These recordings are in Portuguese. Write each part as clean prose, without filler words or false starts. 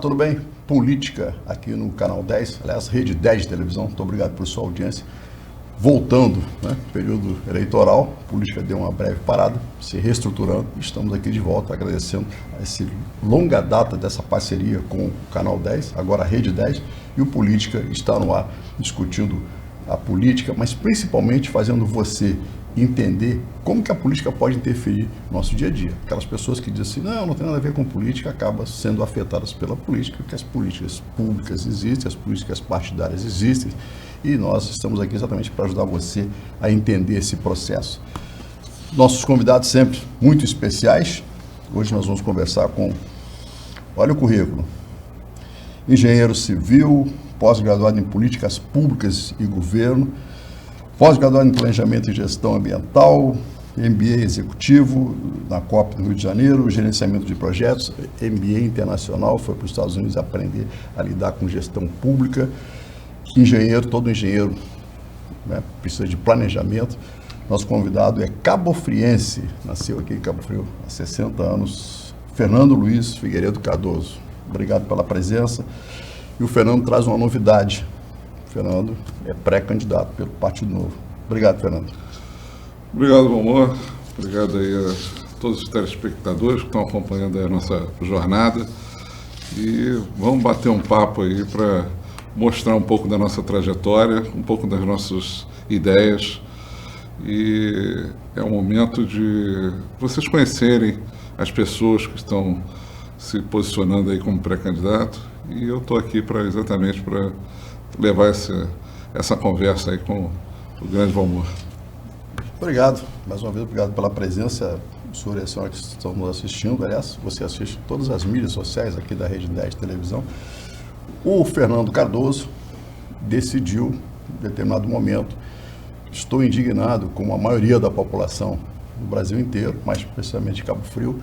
tudo bem? Política aqui no Canal 10, aliás, Rede 10 de televisão. Muito obrigado por sua audiência. Voltando, né, período eleitoral, a política deu uma breve parada, se reestruturando. Estamos aqui de volta, agradecendo a essa longa data dessa parceria com o Canal 10, agora a Rede 10, e o Política está no ar discutindo a política, mas principalmente fazendo você entender como que a política pode interferir no nosso dia a dia. Aquelas pessoas que dizem assim, não tem nada a ver com política, acabam sendo afetadas pela política, porque as políticas públicas existem, as políticas partidárias existem, e nós estamos aqui exatamente para ajudar você a entender esse processo. Nossos convidados sempre muito especiais. Hoje nós vamos conversar com, olha o currículo, engenheiro civil, pós-graduado em políticas públicas e governo, pós-graduado em planejamento e gestão ambiental, MBA executivo na COP no Rio de Janeiro, gerenciamento de projetos, MBA internacional, foi para os Estados Unidos aprender a lidar com gestão pública, engenheiro, todo engenheiro, né, precisa de planejamento. Nosso convidado é cabofriense, nasceu aqui em Cabo Frio há 60 anos, Fernando Luiz Figueiredo Cardoso. Obrigado pela presença. E o Fernando traz uma novidade. O Fernando é pré-candidato pelo Partido Novo. Obrigado, Fernando. Obrigado, Valmor. Obrigado aí a todos os telespectadores que estão acompanhando a nossa jornada. E vamos bater um papo aí para mostrar um pouco da nossa trajetória, um pouco das nossas ideias. E é um momento de vocês conhecerem as pessoas que estão se posicionando aí como pré-candidato. E eu estou aqui exatamente para levar essa conversa aí com o grande Valmor. Obrigado, mais uma vez, obrigado pela presença, o senhor e a senhora que estão nos assistindo. Aliás, você assiste todas as mídias sociais aqui da Rede 10 de televisão. O Fernando Cardoso decidiu, em determinado momento, estou indignado com a maioria da população do Brasil inteiro, mais especialmente Cabo Frio,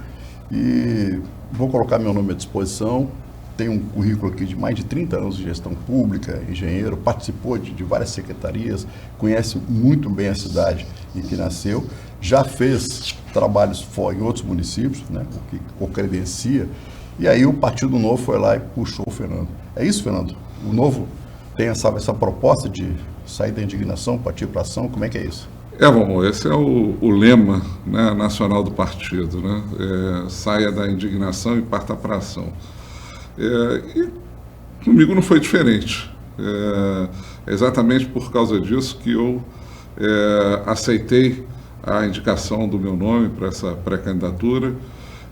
e vou colocar meu nome à disposição. Tem um currículo aqui de mais de 30 anos de gestão pública, engenheiro, participou de várias secretarias, conhece muito bem a cidade em que nasceu, já fez trabalhos fora em outros municípios, né, o que o credencia, e aí o Partido Novo foi lá e puxou o Fernando. É isso, Fernando? O Novo tem essa proposta de sair da indignação, partir para a ação, como é que é isso? Valmor, esse é o lema, né, nacional do partido, né? Saia da indignação e parta para a ação. E comigo não foi diferente. É exatamente por causa disso que eu aceitei a indicação do meu nome para essa pré-candidatura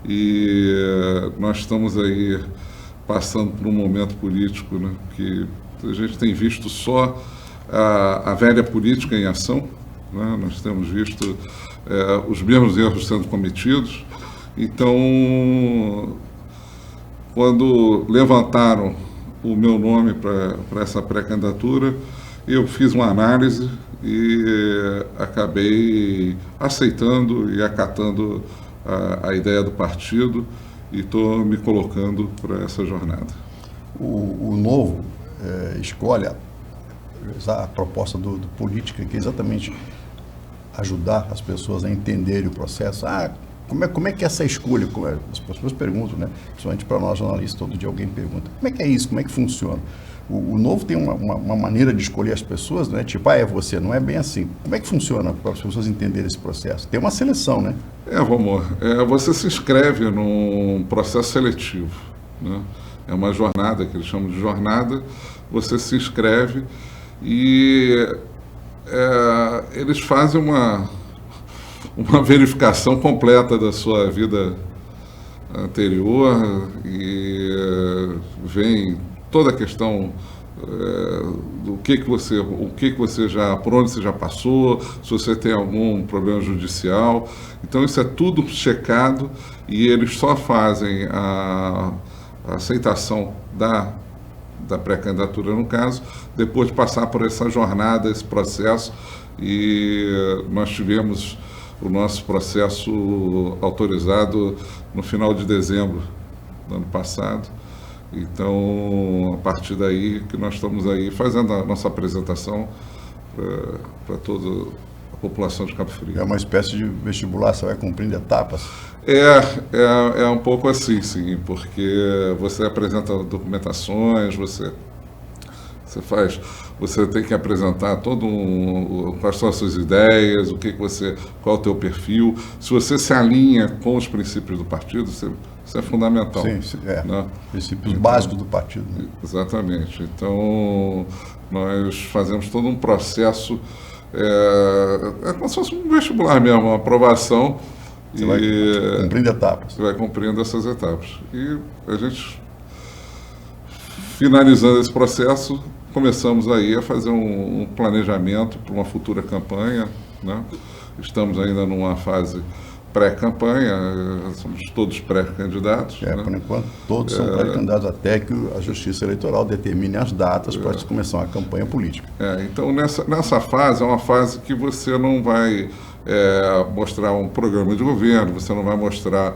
e nós estamos aí passando por um momento político, né, que a gente tem visto só a velha política em ação, né? Nós temos visto os mesmos erros sendo cometidos. Então, quando levantaram o meu nome para essa pré-candidatura, eu fiz uma análise e acabei aceitando e acatando a ideia do partido e estou me colocando para essa jornada. O Novo escolhe a proposta do política, que é exatamente ajudar as pessoas a entenderem o processo. Como é que é essa escolha? As pessoas perguntam, né? Principalmente para nós jornalistas, todo dia alguém pergunta, como é que é isso? Como é que funciona? O Novo tem uma maneira de escolher as pessoas, né? Tipo, é você, não é bem assim. Como é que funciona para as pessoas entenderem esse processo? Tem uma seleção, né? Valmor, você se inscreve num processo seletivo, né? É uma jornada, que eles chamam de jornada, você se inscreve e eles fazem uma verificação completa da sua vida anterior e vem toda a questão do por onde você já passou, se você tem algum problema judicial. Então isso é tudo checado e eles só fazem a aceitação da pré-candidatura, no caso, depois de passar por essa jornada, esse processo, e nós tivemos o nosso processo autorizado no final de dezembro do ano passado. Então, a partir daí que nós estamos aí fazendo a nossa apresentação para toda a população de Cabo Frio. É uma espécie de vestibular, você vai cumprindo etapas? É um pouco assim, sim, porque você apresenta documentações, você tem que apresentar quais são as suas ideias, qual é o teu perfil. Se você se alinha com os princípios do partido, isso é fundamental. Sim, né? Princípios básicos do partido. Né? Exatamente. Então, nós fazemos todo um processo, é como se fosse um vestibular mesmo, uma aprovação. Você vai cumprindo etapas. Você vai cumprindo essas etapas. E a gente, finalizando esse processo, começamos aí a fazer um planejamento para uma futura campanha, né? Estamos ainda numa fase pré-campanha, somos todos pré-candidatos. Né? Por enquanto, todos são pré-candidatos até que a Justiça Eleitoral determine as datas para começar uma campanha política. Então, nessa fase, é uma fase que você não vai mostrar um programa de governo, você não vai mostrar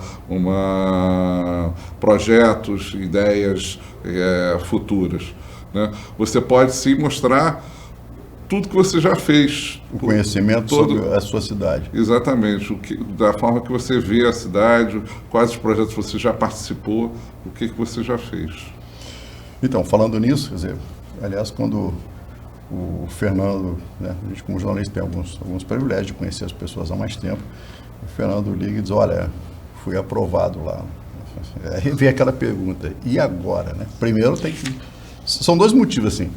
projetos, ideias futuras. Né? Você pode sim mostrar tudo que você já fez. O conhecimento sobre a sua cidade. Exatamente. Da forma que você vê a cidade, quais os projetos você já participou, o que você já fez. Então, falando nisso, quer dizer, aliás, quando o Fernando, né, a gente como jornalista tem alguns privilégios de conhecer as pessoas há mais tempo, o Fernando liga e diz, olha, fui aprovado lá. Aí vem aquela pergunta, e agora? Né? Primeiro tem que... São dois motivos, assim,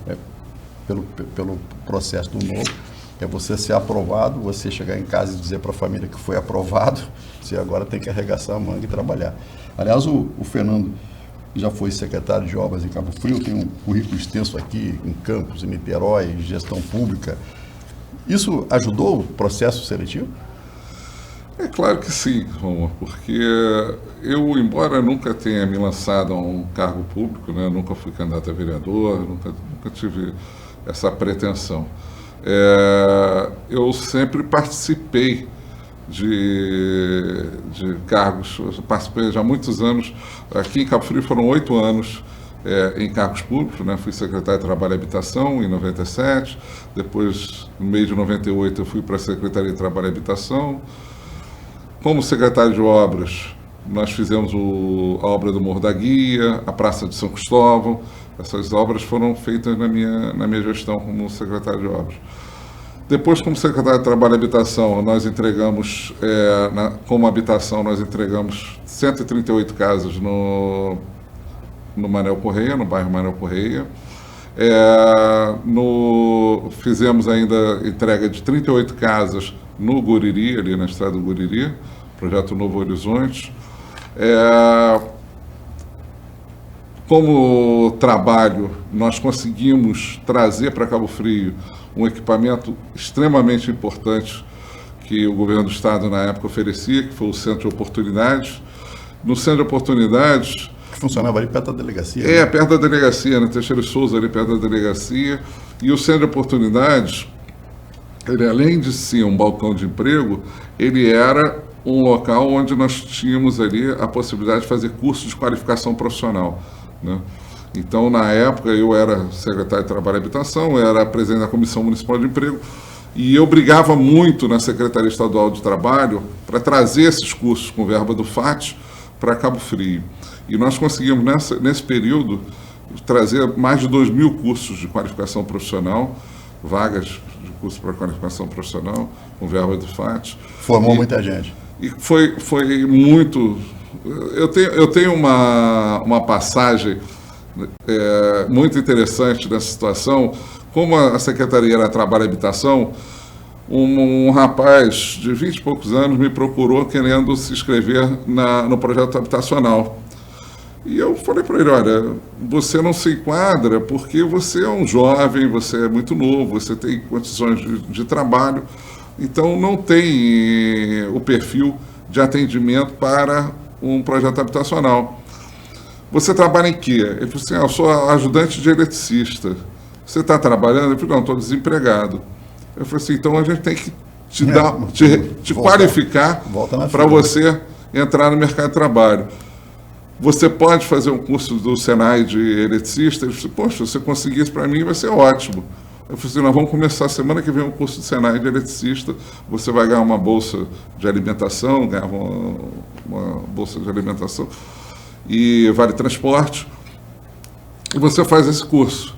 pelo processo do novo, é você ser aprovado, você chegar em casa e dizer para a família que foi aprovado, você agora tem que arregaçar a manga e trabalhar. Aliás, o Fernando já foi secretário de obras em Cabo Frio, tem um currículo extenso aqui em Campos, em Niterói, gestão pública. Isso ajudou o processo seletivo? É claro que sim, Roma, porque eu, embora nunca tenha me lançado a um cargo público, né, nunca fui candidato a vereador, nunca tive essa pretensão. Eu sempre participei de cargos, eu participei já há muitos anos, aqui em Cabo Frio foram 8 anos em cargos públicos, né? Fui secretário de Trabalho e Habitação em 97, depois, no meio de 98, eu fui para a Secretaria de Trabalho e Habitação. Como secretário de obras, nós fizemos a obra do Morro da Guia, a Praça de São Cristóvão. Essas obras foram feitas na minha gestão como secretário de obras. Depois, como secretário de Trabalho e Habitação, nós entregamos, como habitação, nós entregamos 138 casas no Manuel Correia, no bairro Manuel Correia. Fizemos ainda entrega de 38 casas no Guriri, ali na estrada do Guriri, projeto Novo Horizonte. Como trabalho, nós conseguimos trazer para Cabo Frio um equipamento extremamente importante que o governo do estado na época oferecia, que foi o Centro de Oportunidades. No Centro de Oportunidades... Que funcionava ali perto da delegacia. Né? Perto da delegacia, na Teixeira de Souza, ali perto da delegacia. E o Centro de Oportunidades, ele, além de ser um balcão de emprego, ele era um local onde nós tínhamos ali a possibilidade de fazer cursos de qualificação profissional, né? Então, na época, eu era secretário de Trabalho e Habitação, era presidente da Comissão Municipal de Emprego, e eu brigava muito na Secretaria Estadual de Trabalho para trazer esses cursos com verba do FAT para Cabo Frio. E nós conseguimos, nesse período, trazer mais de 2.000 cursos de qualificação profissional, vagas de curso para qualificação profissional, com verba do FAT. Formou muita gente. E foi muito... Eu tenho uma passagem muito interessante nessa situação. Como a Secretaria era Trabalho e Habitação, um rapaz de 20 e poucos anos me procurou querendo se inscrever no projeto habitacional. E eu falei para ele, olha, você não se enquadra porque você é um jovem, você é muito novo, você tem condições de trabalho, então não tem o perfil de atendimento para um projeto habitacional. Você trabalha em quê? Ele falou assim, eu sou ajudante de eletricista. Você está trabalhando? Eu falei, não, estou desempregado. Eu falei assim, então a gente tem que te qualificar para você entrar no mercado de trabalho. Você pode fazer um curso do Senai de eletricista? Ele disse, poxa, se você conseguir isso para mim vai ser ótimo. Eu falei assim, nós vamos começar semana que vem um curso do Senai de eletricista, você vai ganhar uma bolsa de alimentação, ganhava uma bolsa de alimentação e vale transporte, e você faz esse curso.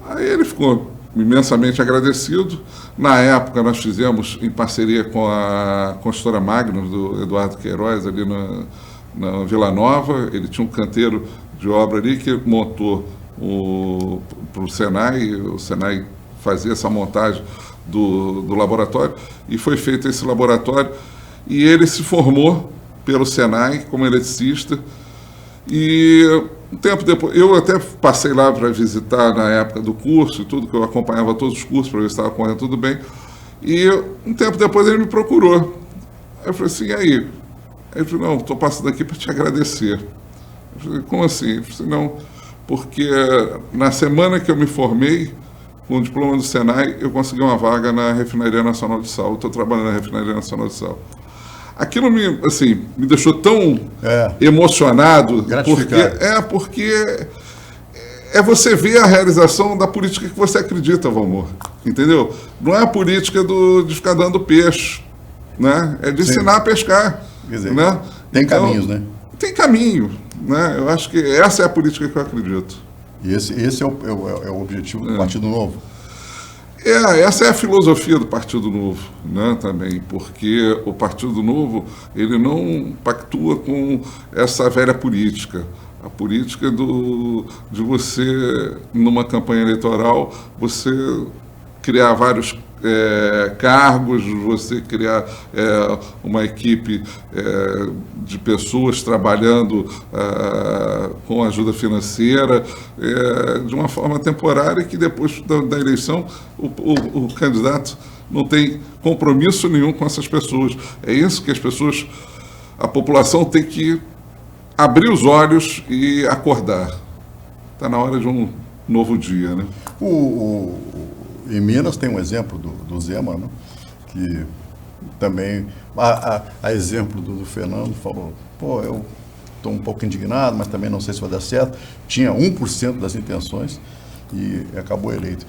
Aí ele ficou imensamente agradecido. Na época nós fizemos em parceria com a construtora Magnus, do Eduardo Queiroz, ali na Vila Nova. Ele tinha um canteiro de obra ali que montou para o Senai fazia essa montagem do laboratório, e foi feito esse laboratório, e ele se formou pelo Senai como eletricista, e um tempo depois, eu até passei lá para visitar na época do curso e tudo, que eu acompanhava todos os cursos para ver se estava correndo tudo bem, e um tempo depois ele me procurou. Aí eu falei assim, e aí? Aí ele falou, não, estou passando aqui para te agradecer. Eu falei, como assim? Eu falei, não, porque na semana que eu me formei, com o diploma do Senai, eu consegui uma vaga na Refinaria Nacional de Sal. Estou trabalhando na Refinaria Nacional de Sal. Aquilo me deixou tão emocionado, porque é você ver a realização da política que você acredita, Valmor, entendeu? Não é a política de ficar dando peixe, né? É de ensinar a pescar. Quer dizer, né? Tem caminhos, né? Tem caminho, né? Eu acho que essa é a política que eu acredito. E esse é o objetivo do Partido Novo. Essa é a filosofia do Partido Novo, né, também, porque o Partido Novo ele não pactua com essa velha política. A política de você, numa campanha eleitoral, você criar vários cargos, você criar uma equipe de pessoas trabalhando com ajuda financeira de uma forma temporária, que depois da eleição o candidato não tem compromisso nenhum com essas pessoas. É isso que a população tem que abrir os olhos e acordar. Está na hora de um novo dia, né? Em Minas tem um exemplo do Zema, né? Que também, a exemplo do Fernando, falou, eu estou um pouco indignado, mas também não sei se vai dar certo. Tinha 1% das intenções e acabou eleito.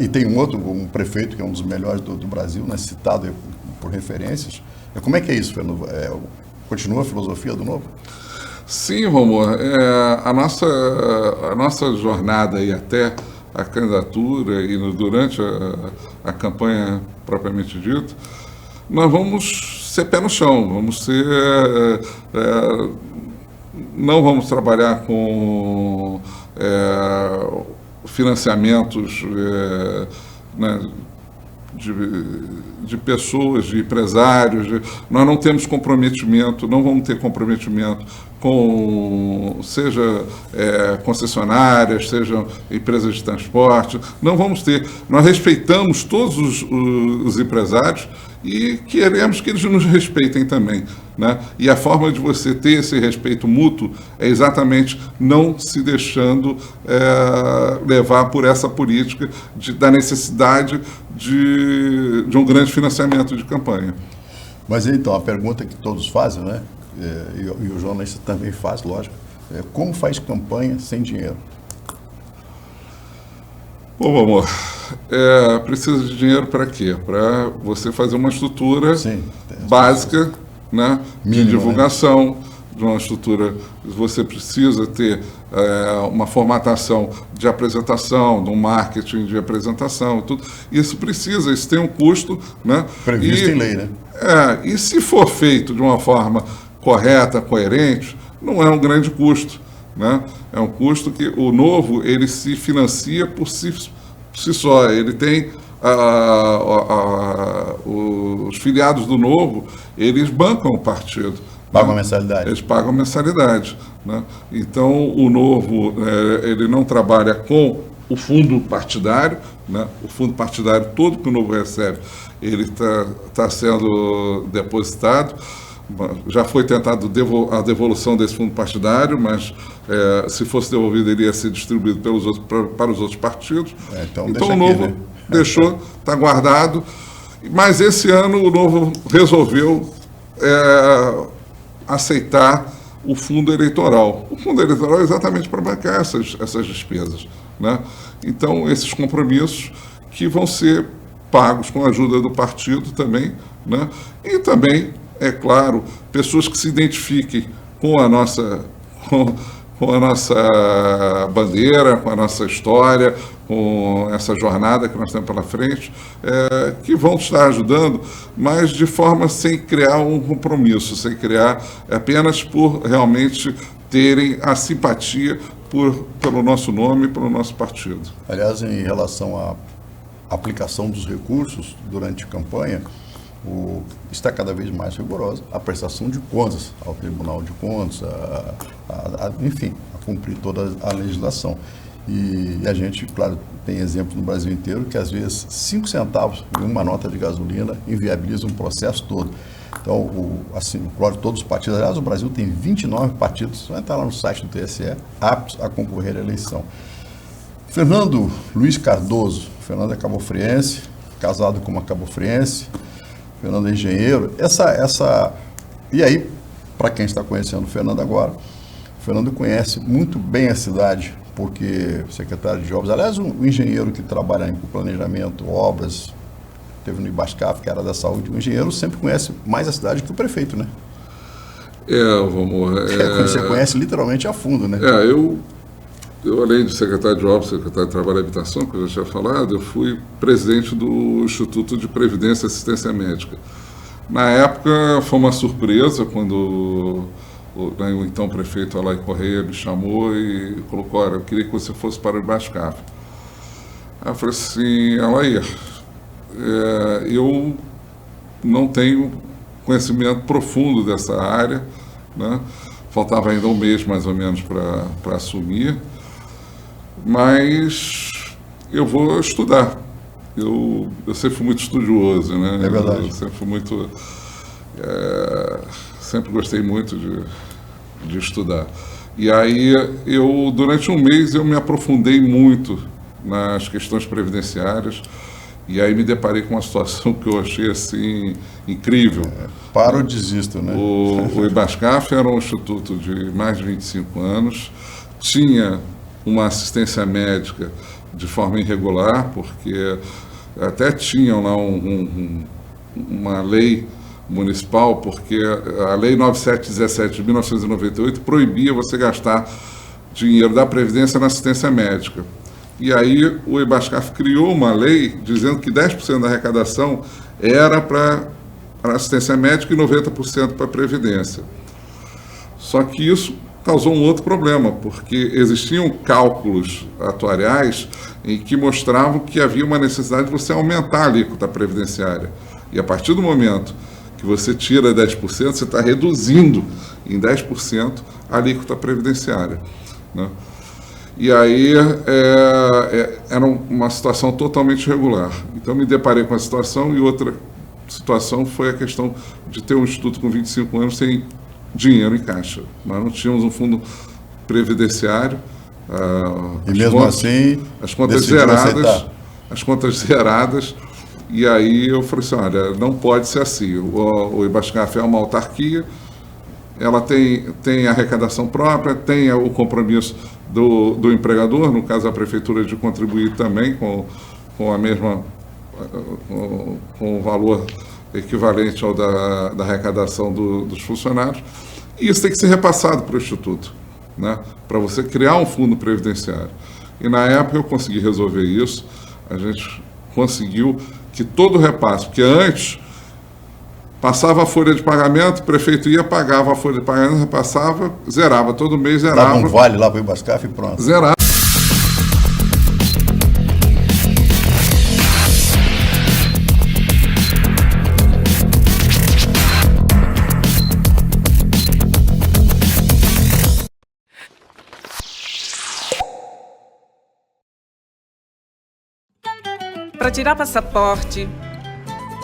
E tem um prefeito que é um dos melhores do Brasil, né? Citado por referências. Como é que é isso, Fernando? Continua a filosofia do Novo? Sim, Valmor. A nossa jornada aí até a candidatura e durante a campanha propriamente dita, nós vamos ser pé no chão, não vamos trabalhar com financiamentos né, de pessoas, de empresários, nós não temos comprometimento, não vamos ter comprometimento com, seja concessionárias, seja empresas de transporte, não vamos ter. Nós respeitamos todos os empresários e queremos que eles nos respeitem também, né? E a forma de você ter esse respeito mútuo é exatamente não se deixando levar por essa política da necessidade de um grande financiamento de campanha. Mas então, a pergunta que todos fazem, né? E o jornalista também faz, lógico, como faz campanha sem dinheiro? Bom, amor, precisa de dinheiro para quê? Para você fazer uma estrutura básica, né, de divulgação, né? De uma estrutura, você precisa ter uma formatação de apresentação, de um marketing de apresentação, tudo. Isso tem um custo, né? Previsto em lei, né? E se for feito de uma forma correta, coerente, não é um grande custo, né? É um custo que o Novo ele se financia por si só. Ele tem os filiados do Novo, eles bancam o partido. Pagam mensalidade. Eles pagam mensalidade, né? Então o Novo ele não trabalha com o fundo partidário, né? O fundo partidário todo que o Novo recebe, ele está sendo depositado. Já foi tentado a devolução desse fundo partidário, mas se fosse devolvido, ele ia ser distribuído para os outros partidos. Então o Novo deixou, está guardado. Mas esse ano o Novo resolveu aceitar o fundo eleitoral. O fundo eleitoral é exatamente para bancar essas despesas, né? Então, esses compromissos que vão ser pagos com a ajuda do partido também, né? E também, é claro, pessoas que se identifiquem com a nossa bandeira, com a nossa história, com essa jornada que nós temos pela frente, que vão estar ajudando, mas de forma sem criar um compromisso, sem criar apenas por realmente terem a simpatia pelo nosso nome e pelo nosso partido. Aliás, em relação à aplicação dos recursos durante a campanha, está cada vez mais rigorosa a prestação de contas ao Tribunal de Contas, enfim, a cumprir toda a legislação. E a gente, claro, tem exemplos no Brasil inteiro que às vezes 5 centavos em uma nota de gasolina inviabiliza um processo todo. Então, claro, todos os partidos, aliás, o Brasil tem 29 partidos, vai entrar lá no site do TSE, aptos a concorrer à eleição. Fernando Luiz Cardoso, Fernando é cabofriense, casado com uma cabofriense, Fernando é engenheiro. E aí, para quem está conhecendo o Fernando agora, o Fernando conhece muito bem a cidade, porque secretário de obras, aliás, um engenheiro que trabalha em planejamento, obras, teve no Ibascaf, que era da saúde, o engenheiro sempre conhece mais a cidade que o prefeito, né? Você conhece literalmente a fundo, né? Eu, além de secretário de obras, secretário de Trabalho e Habitação, que eu já tinha falado, eu fui presidente do Instituto de Previdência e Assistência Médica. Na época, foi uma surpresa quando o então prefeito Alain Correia me chamou e colocou: olha, eu queria que você fosse para o Ibascaf. Aí eu falei assim: Alain, eu não tenho conhecimento profundo dessa área, né? Faltava ainda um mês mais ou menos para assumir, mas eu vou estudar. Eu sempre fui muito estudioso, né? É verdade. Eu sempre fui muito... sempre gostei muito de estudar. E aí, durante um mês, eu me aprofundei muito nas questões previdenciárias, e aí me deparei com uma situação que eu achei, assim, incrível. Para ou desisto, né? O Ibascaf era um instituto de mais de 25 anos, tinha uma assistência médica de forma irregular, porque até tinham lá uma lei municipal, porque a Lei 9717 de 1998 proibia você gastar dinheiro da Previdência na assistência médica. E aí o Ibascaf criou uma lei dizendo que 10% da arrecadação era para assistência médica e 90% para a Previdência. Só que isso causou um outro problema, porque existiam cálculos atuariais em que mostravam que havia uma necessidade de você aumentar a alíquota previdenciária. E a partir do momento que você tira 10%, você está reduzindo em 10% a alíquota previdenciária, né? E aí era uma situação totalmente irregular. Então me deparei com a situação, e outra situação foi a questão de ter um instituto com 25 anos sem dinheiro em caixa. Nós não tínhamos um fundo previdenciário. E mesmo assim, as contas zeradas. As contas zeradas. E aí eu falei assim: olha, não pode ser assim. O Ibascaf é uma autarquia, ela tem arrecadação própria, tem o compromisso do empregador, no caso a prefeitura, de contribuir também com a mesma, com o valor equivalente ao da arrecadação dos funcionários, e isso tem que ser repassado para o Instituto, né? Para você criar um fundo previdenciário. E na época eu consegui resolver isso, a gente conseguiu que todo o repasse, porque antes passava a folha de pagamento, o prefeito ia, pagava a folha de pagamento, repassava, zerava, todo mês zerava. Dava um vale lá para o Ibascaf e pronto. Zerava. Para tirar passaporte,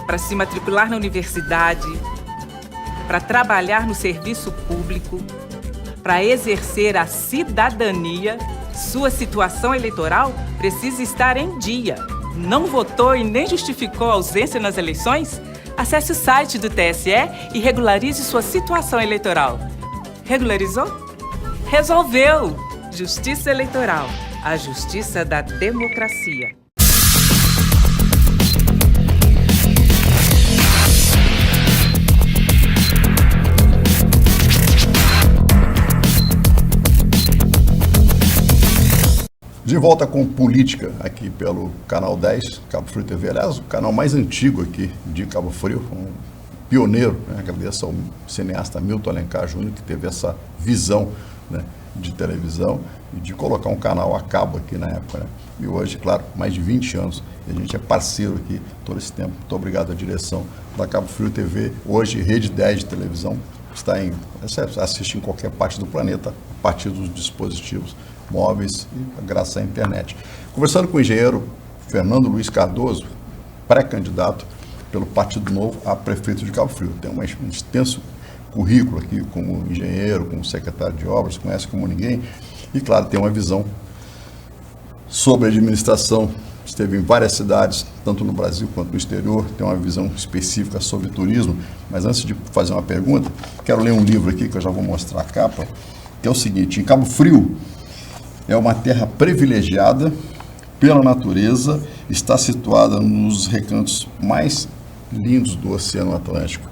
para se matricular na universidade, para trabalhar no serviço público, para exercer a cidadania, sua situação eleitoral precisa estar em dia. Não votou e nem justificou a ausência nas eleições? Acesse o site do TSE e regularize sua situação eleitoral. Regularizou? Resolveu! Justiça Eleitoral. a justiça da democracia. De volta com política aqui pelo Canal 10, Cabo Frio TV, aliás, o canal mais antigo aqui de Cabo Frio, um pioneiro, né? Agradeço ao cineasta Milton Alencar Júnior, que teve essa visão, né, de televisão e de colocar um canal a cabo aqui na época, né? E hoje, claro, mais de 20 anos, e a gente é parceiro aqui todo esse tempo. Muito obrigado à direção da Cabo Frio TV, hoje Rede 10 de televisão, está você assiste em qualquer parte do planeta, a partir dos dispositivos móveis e graças à internet. Conversando com o engenheiro Fernando Luiz Cardoso, pré-candidato pelo Partido Novo a prefeito de Cabo Frio. Tem um extenso currículo aqui como engenheiro, como secretário de obras, conhece como ninguém e, claro, tem uma visão sobre a administração. Esteve em várias cidades, tanto no Brasil quanto no exterior, tem uma visão específica sobre turismo. Mas antes de fazer uma pergunta, quero ler um livro aqui que eu já vou mostrar a capa, que é o seguinte: em Cabo Frio é uma terra privilegiada pela natureza, está situada nos recantos mais lindos do Oceano Atlântico.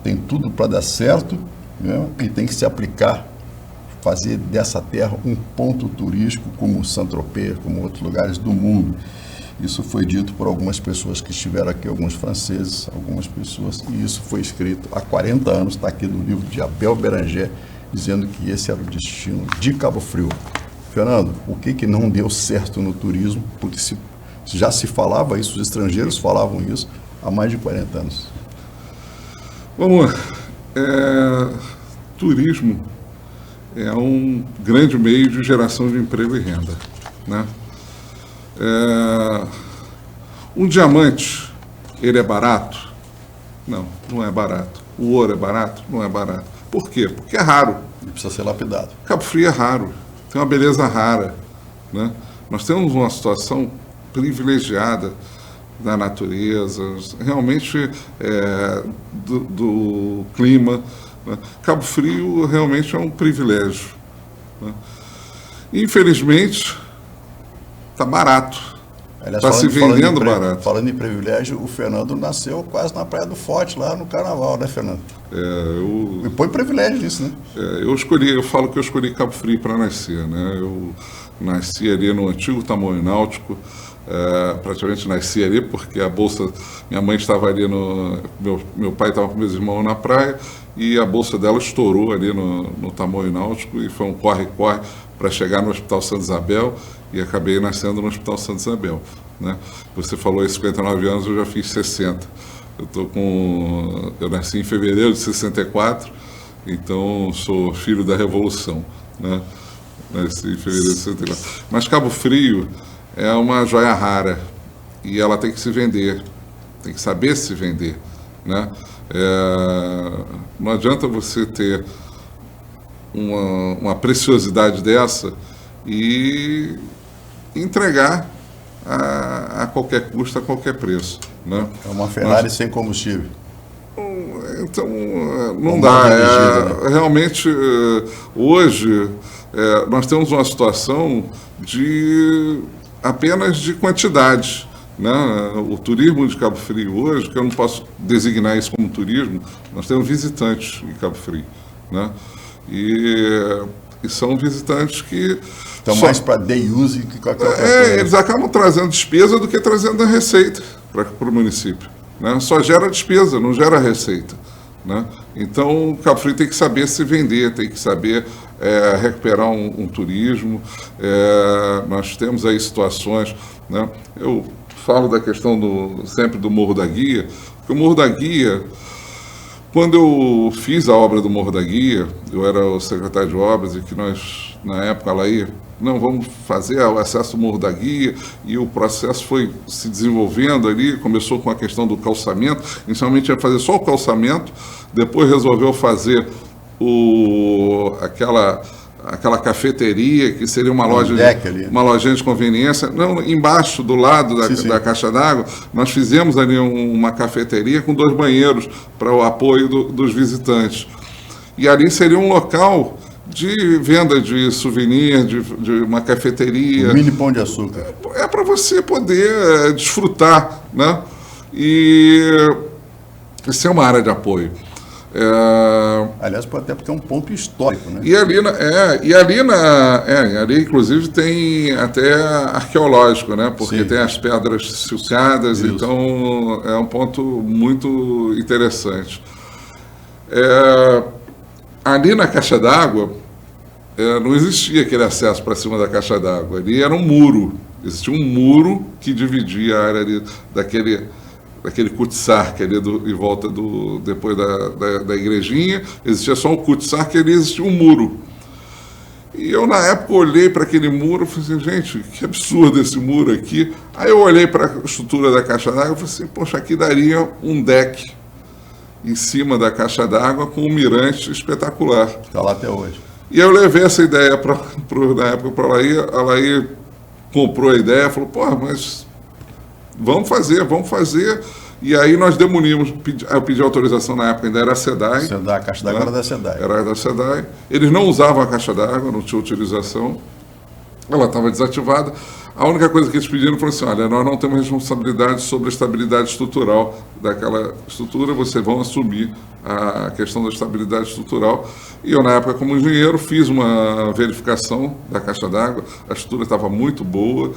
Tem tudo para dar certo, né? E tem que se aplicar, fazer dessa terra um ponto turístico como Saint-Tropez, como outros lugares do mundo. Isso foi dito por algumas pessoas que estiveram aqui, alguns franceses, algumas pessoas, e isso foi escrito há 40 anos, está aqui no livro de Abel Beranger, dizendo que esse era o destino de Cabo Frio. Fernando, o que não deu certo no turismo? Porque já se falava isso, os estrangeiros falavam isso há mais de 40 anos. Vamos lá. Turismo é um grande meio de geração de emprego e renda, né? Um diamante, ele é barato? Não, não é barato. O ouro é barato? Não é barato. Por quê? Porque é raro. Ele precisa ser lapidado. Cabo Frio é raro, tem uma beleza rara, né? Nós temos uma situação privilegiada da natureza, realmente do clima, né? Cabo Frio realmente é um privilégio, né? Infelizmente, está barato. Está se vendendo barato. Falando em privilégio, o Fernando nasceu quase na Praia do Forte, lá no Carnaval, né, Fernando? E põe privilégio nisso, né? Eu falo que eu escolhi Cabo Frio para nascer, né? Eu nasci ali no antigo Tamoio Náutico, praticamente nasci ali porque a bolsa, minha mãe estava ali meu pai estava com meus irmãos na praia e a bolsa dela estourou ali no Tamoio Náutico e foi um corre-corre para chegar no Hospital Santa Isabel e acabei nascendo no Hospital Santa Isabel, né? Você falou em 59 anos, eu já fiz 60. Eu nasci em fevereiro de 64, então sou filho da Revolução, né? Nasci em fevereiro de 64. Mas Cabo Frio é uma joia rara e ela tem que se vender, tem que saber se vender, né? Não adianta você ter uma preciosidade dessa e entregar a qualquer custo, a qualquer preço, né? É uma Ferrari sem combustível. Então, não dá. Né? Realmente, hoje, nós temos uma situação apenas de quantidade, né? O turismo de Cabo Frio hoje, que eu não posso designar isso como turismo, nós temos visitantes em Cabo Frio, né? E são visitantes que... Então, mais para day use que qualquer outra coisa. Eles acabam trazendo despesa do que trazendo a receita para o município, né? Só gera despesa, não gera receita, né? Então, o Cabo Frio tem que saber se vender, tem que saber recuperar um turismo. Nós temos aí situações, né? Eu falo da questão sempre do Morro da Guia, porque o Morro da Guia... Quando eu fiz a obra do Morro da Guia, eu era o secretário de obras e que nós, na época, lá vamos fazer o acesso ao Morro da Guia, e o processo foi se desenvolvendo ali, começou com a questão do calçamento, inicialmente ia fazer só o calçamento, depois resolveu fazer aquela cafeteria, que seria uma lojinha de conveniência. Não, embaixo, do lado da caixa d'água, nós fizemos ali uma cafeteria com 2 banheiros para o apoio dos visitantes. E ali seria um local de venda de souvenir, de uma cafeteria. Um mini pão de açúcar. É para você poder desfrutar, né? E isso é uma área de apoio. Aliás, até porque é um ponto histórico, né? E ali inclusive tem até arqueológico, né? Porque Sim. tem as pedras silcadas, Isso. então é um ponto muito interessante. Ali na caixa d'água não existia aquele acesso para cima da caixa d'água. Ali era um muro. Existia um muro que dividia a área ali daquele Kutsar, ali em volta depois da igrejinha. Existia só um Kutsar, que ali existia um muro. E eu, na época, olhei para aquele muro e falei assim, gente, que absurdo esse muro aqui. Aí eu olhei para a estrutura da caixa d'água e falei assim, poxa, aqui daria um deck em cima da caixa d'água com um mirante espetacular. Está lá até hoje. E eu levei essa ideia na época para a Laí comprou a ideia, falou, pô, mas vamos fazer. E aí nós demolimos, eu pedi autorização na época, ainda era a SEDAI. A caixa d'água era da SEDAI. Era da SEDAI. Eles não usavam a caixa d'água, não tinha utilização. Ela estava desativada. A única coisa que eles pediram foi assim, olha, nós não temos responsabilidade sobre a estabilidade estrutural daquela estrutura, vocês vão assumir a questão da estabilidade estrutural. E eu, na época, como engenheiro, fiz uma verificação da caixa d'água, a estrutura estava muito boa,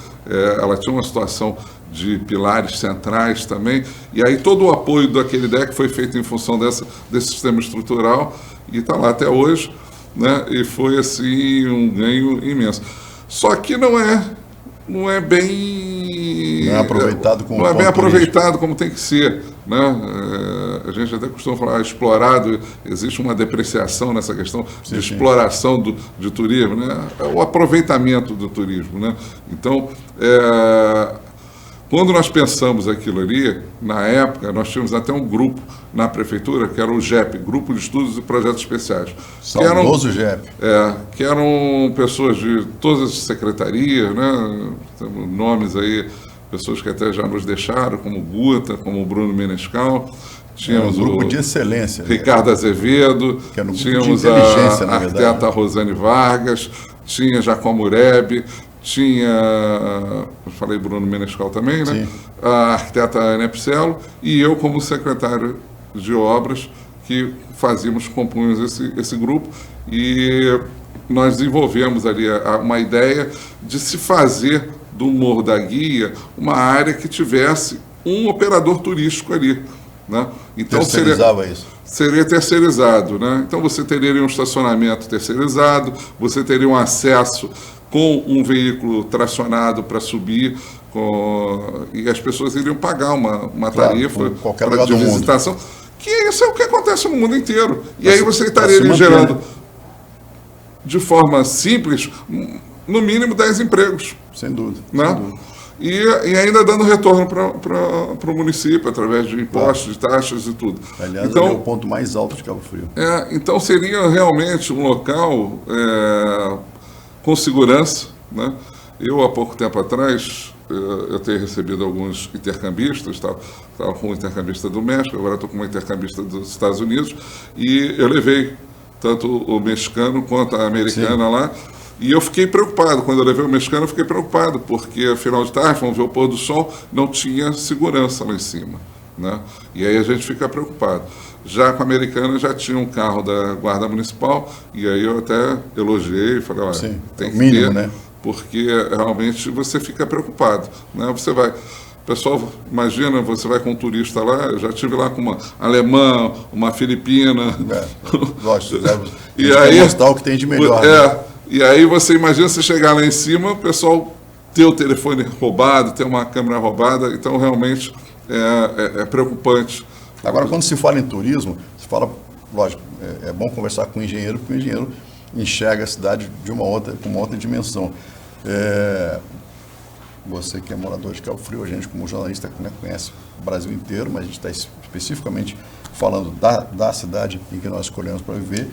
ela tinha uma situação de pilares centrais também, e aí todo o apoio daquele deck foi feito em função desse sistema estrutural, e está lá até hoje, né? E foi, assim, um ganho imenso. Só que não é bem aproveitado como não é bem aproveitado como tem que ser, né? A gente até costuma falar explorado, existe uma depreciação nessa questão de exploração de turismo, né? O aproveitamento do turismo, né? Então, quando nós pensamos aquilo ali, na época, nós tínhamos até um grupo na prefeitura, que era o GEP, Grupo de Estudos e Projetos Especiais. Saudoso GEP. Que eram pessoas de todas as secretarias, né? Temos nomes aí, pessoas que até já nos deixaram, como o Guta, como o Bruno Menescal. Tínhamos um grupo de excelência. Ricardo Azevedo, que era um grupo tínhamos de inteligência, a arquiteta Rosane Vargas, tinha Jacomo Urebe, tinha, eu falei Bruno Menescal também, né? A arquiteta Ana Epicelo, e eu como secretário de obras, que compunhamos esse grupo, e nós desenvolvemos ali uma ideia de se fazer do Morro da Guia uma área que tivesse um operador turístico ali, né? Então terceirizava isso. Seria terceirizado, né? Então você teria um estacionamento terceirizado, você teria um acesso com um veículo tracionado para subir, e as pessoas iriam pagar uma tarifa de visitação, que isso é o que acontece no mundo inteiro. E aí você estaria gerando, de forma simples, no mínimo 10 empregos. Sem dúvida. Né? Sem dúvida. E ainda dando retorno para o município, através de impostos, de taxas e tudo. Aliás, então, é o ponto mais alto de Cabo Frio. Então seria realmente um local com segurança, né? Eu, há pouco tempo atrás, eu tenho recebido alguns intercambistas, estava com um intercambista do México, agora estou com uma intercambista dos Estados Unidos, e eu levei tanto o mexicano quanto a americana lá, e eu fiquei preocupado. Quando eu levei o mexicano, eu fiquei preocupado, porque, afinal de tarde, vamos ver o pôr do sol, não tinha segurança lá em cima, né? E aí a gente fica preocupado. Já com a americana, já tinha um carro da Guarda Municipal, e aí eu até elogiei, falei, olha, tem que mínimo, ter, né? Porque realmente você fica preocupado, né? Você vai... Pessoal, imagina, você vai com um turista lá, eu já estive lá com uma alemã, uma filipina. Lógico, e aí mostrar o que tem de melhor. Né? E aí você imagina você chegar lá em cima, o pessoal ter o telefone roubado, ter uma câmera roubada, então realmente é preocupante. Agora, quando se fala em turismo, se fala, lógico, é bom conversar com o engenheiro, porque o engenheiro enxerga a cidade com uma outra dimensão. Você que é morador de Cabo Frio, a gente como jornalista, né, conhece o Brasil inteiro, mas a gente está especificamente falando da cidade em que nós escolhemos para viver.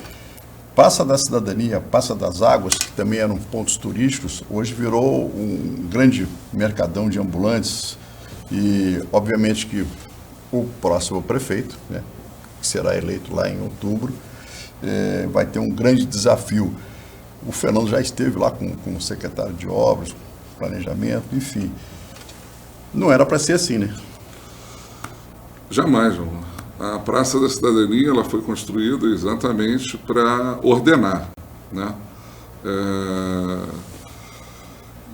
Passa da Cidadania, Passa das Águas, que também eram pontos turísticos, hoje virou um grande mercadão de ambulantes, e obviamente que o próximo prefeito, né, que será eleito lá em outubro, vai ter um grande desafio. O Fernando já esteve lá com o secretário de obras, planejamento, enfim. Não era para ser assim, né? Jamais, João. A Praça da Cidadania ela foi construída exatamente para ordenar, né?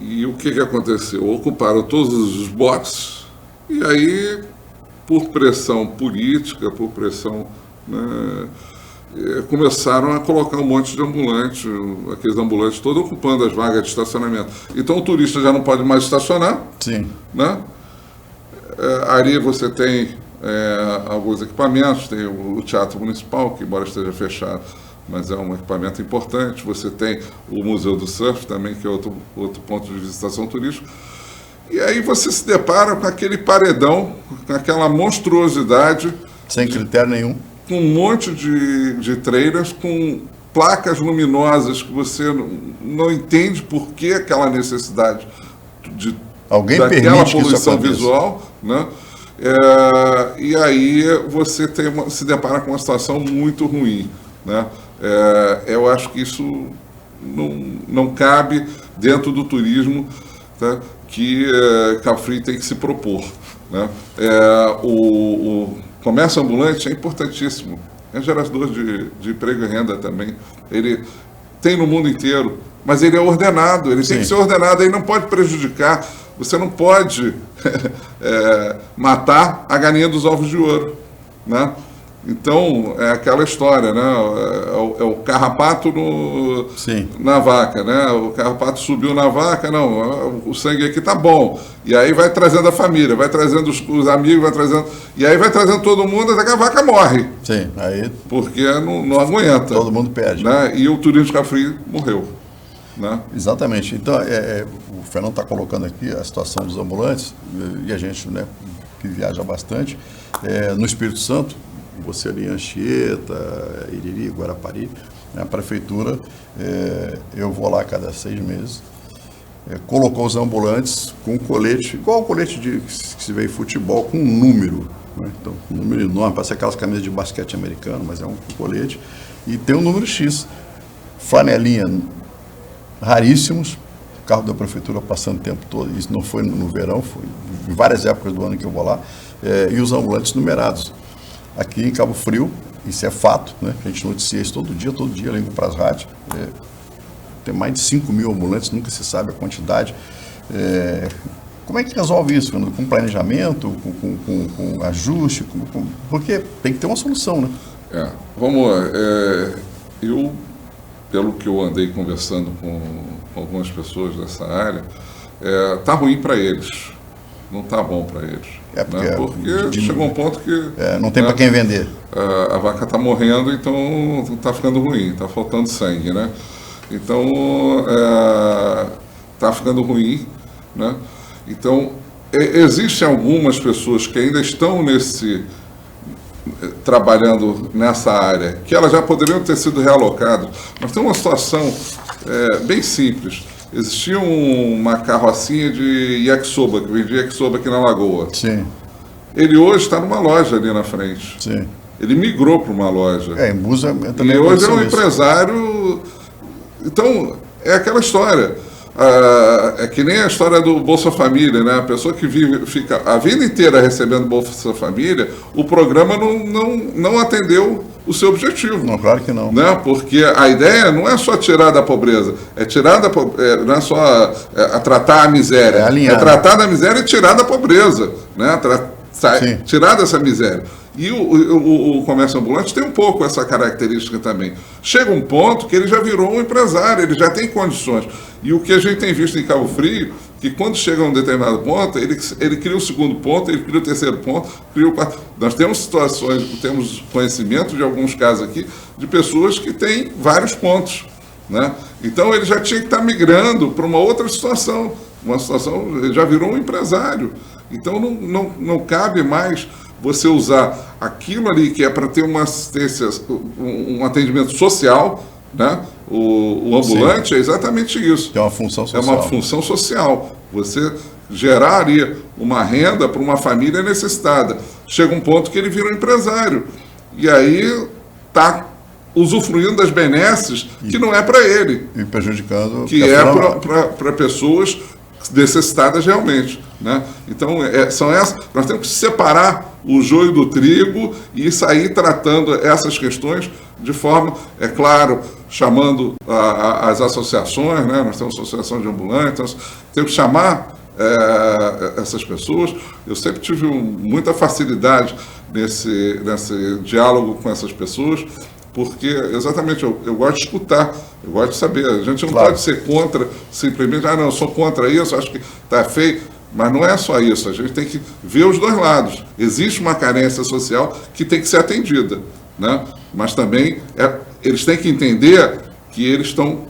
E o que aconteceu? Ocuparam todos os boxes e aí, por pressão política, por pressão, né, começaram a colocar um monte de ambulantes, aqueles ambulantes todos ocupando as vagas de estacionamento. Então o turista já não pode mais estacionar. Sim. Né? Ali você tem alguns equipamentos, tem o Teatro Municipal, que embora esteja fechado, mas é um equipamento importante. Você tem o Museu do Surf também, que é outro ponto de visitação turística. E aí você se depara com aquele paredão, com aquela monstruosidade. Sem critério nenhum. Com um monte de trailers, com placas luminosas que você não entende por que aquela necessidade daquela poluição visual, né? E aí você se depara com uma situação muito ruim, né? Eu acho que isso não cabe dentro do turismo, tá? Que Cabo Frio tem que se propor, né? O comércio ambulante é importantíssimo, é gerador de emprego e renda também. Ele tem no mundo inteiro, mas ele é ordenado, ele tem que ser ordenado, ele não pode prejudicar. Você não pode matar a galinha dos ovos de ouro, né? Então, é aquela história, né? É o carrapato na vaca, né? O carrapato subiu na vaca, não, o sangue aqui tá bom. E aí vai trazendo a família, vai trazendo os amigos, vai trazendo... E aí vai trazendo todo mundo até que a vaca morre. Sim, aí... Porque não aguenta. Todo mundo perde. Né? E o turismo de Cabo Frio morreu. Né? Exatamente. Então, o Fernando está colocando aqui a situação dos ambulantes, e a gente, né, que viaja bastante, no Espírito Santo, você ali em Anchieta, Iriri, Guarapari, né, a prefeitura, eu vou lá a cada 6 meses, colocou os ambulantes com um colete, igual o colete que se vê em futebol, com um número, né? Então, um número enorme, parece aquelas camisas de basquete americano, mas é um colete, e tem um número X, flanelinha, raríssimos, o carro da prefeitura passando o tempo todo, isso não foi no verão, foi em várias épocas do ano que eu vou lá, e os ambulantes numerados. Aqui em Cabo Frio, isso é fato, né? A gente noticia isso todo dia, eu ligo para as rádios, tem mais de 5 mil ambulantes, nunca se sabe a quantidade. Como é que resolve isso, Fernando? Com planejamento, com ajuste, porque tem que ter uma solução, né? Vamos lá, pelo que eu andei conversando com algumas pessoas dessa área, tá ruim para eles, não tá bom para eles. Porque chegou um ponto que... não tem para quem vender. A vaca está morrendo, então está ficando ruim, está faltando sangue, né? Então, está ficando ruim, né? Então, existem algumas pessoas que ainda estão trabalhando nessa área, que elas já poderiam ter sido realocadas. Mas tem uma situação bem simples. Existia uma carrocinha de yakisoba, que vendia yakisoba aqui na Lagoa. Sim. Ele hoje está numa loja ali na frente. Sim. Ele migrou para uma loja. Em Busa também. E hoje é um empresário. Então, é aquela história. É que nem a história do Bolsa Família, né? A pessoa que fica a vida inteira recebendo Bolsa Família, o programa não atendeu o seu objetivo. Não, claro que não. Né? Porque a ideia não é só tirar da pobreza, não é só tratar a miséria, é tratar da miséria e tirar da pobreza, né? Tirar dessa miséria. E o comércio ambulante tem um pouco essa característica também. Chega um ponto que ele já virou um empresário, ele já tem condições. E o que a gente tem visto em Cabo Frio, que quando chega a um determinado ponto, ele cria o segundo ponto, ele cria o terceiro ponto, cria o quarto. Nós temos situações, temos conhecimento de alguns casos aqui, de pessoas que têm vários pontos, né? Então ele já tinha que estar migrando para uma outra situação, ele já virou um empresário. Então não cabe mais você usar aquilo ali que é para ter uma assistência, um atendimento social, né? O ambulante Sim. É exatamente isso. É uma função social. É uma função social. Você gerar ali uma renda para uma família necessitada. Chega um ponto que ele vira um empresário. E aí está usufruindo das benesses que não é para ele. E prejudicando... Que é para pessoas necessitadas realmente. Né? Então, são essas. Nós temos que separar o joio do trigo e sair tratando essas questões de forma, é claro, chamando as associações, né? Nós temos associação de ambulantes, temos que chamar essas pessoas. Eu sempre tive muita facilidade nesse diálogo com essas pessoas, porque exatamente eu gosto de escutar, eu gosto de saber. A gente não pode ser contra, simplesmente, não, eu sou contra isso, acho que está feio. Mas não é só isso, a gente tem que ver os dois lados. Existe uma carência social que tem que ser atendida, né? Mas também eles têm que entender que eles estão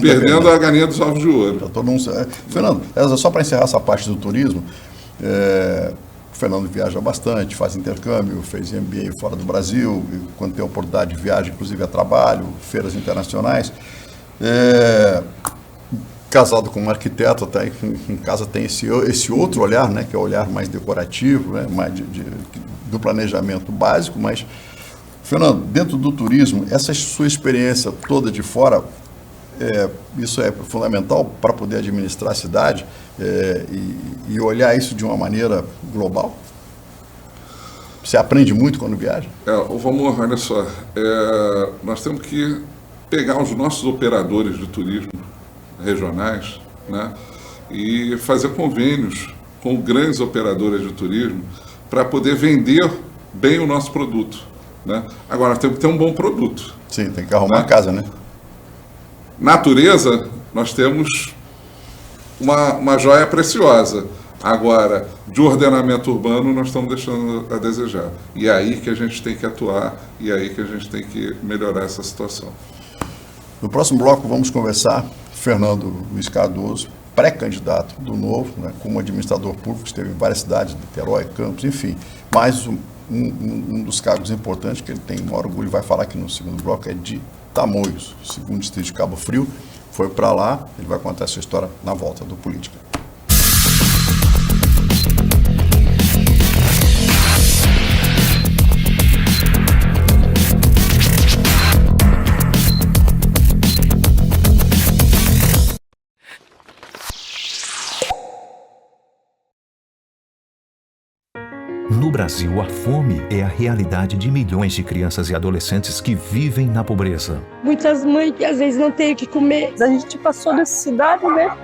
perdendo a galinha dos ovos de ouro. Fernando, só para encerrar essa parte do turismo, o Fernando viaja bastante, faz intercâmbio, fez MBA fora do Brasil, quando tem oportunidade de viagem, inclusive a trabalho, feiras internacionais. Casado com um arquiteto, até em casa tem esse outro olhar, né, que é o olhar mais decorativo, né, mais do planejamento básico. Mas, Fernando, dentro do turismo, essa sua experiência toda de fora, isso é fundamental para poder administrar a cidade e olhar isso de uma maneira global? Você aprende muito quando viaja? Vamos, olha só, nós temos que pegar os nossos operadores de turismo regionais, né, e fazer convênios com grandes operadores de turismo para poder vender bem o nosso produto, né? Agora, nós temos que ter um bom produto. Sim, tem que arrumar a casa, né? Natureza, nós temos uma joia preciosa. Agora, de ordenamento urbano, nós estamos deixando a desejar. E é aí que a gente tem que atuar, e é aí que a gente tem que melhorar essa situação. No próximo bloco, vamos conversar Fernando Luiz Cardoso, pré-candidato do Novo, né, como administrador público, esteve em várias cidades, Niterói, Campos, enfim. Mas um dos cargos importantes que ele tem um orgulho, vai falar aqui no segundo bloco, é de Tamoios, segundo distrito de Cabo Frio. Foi para lá, ele vai contar essa história na volta do Política. No Brasil, a fome é a realidade de milhões de crianças e adolescentes que vivem na pobreza. Muitas mães que às vezes não têm o que comer. A gente passou necessidade, né?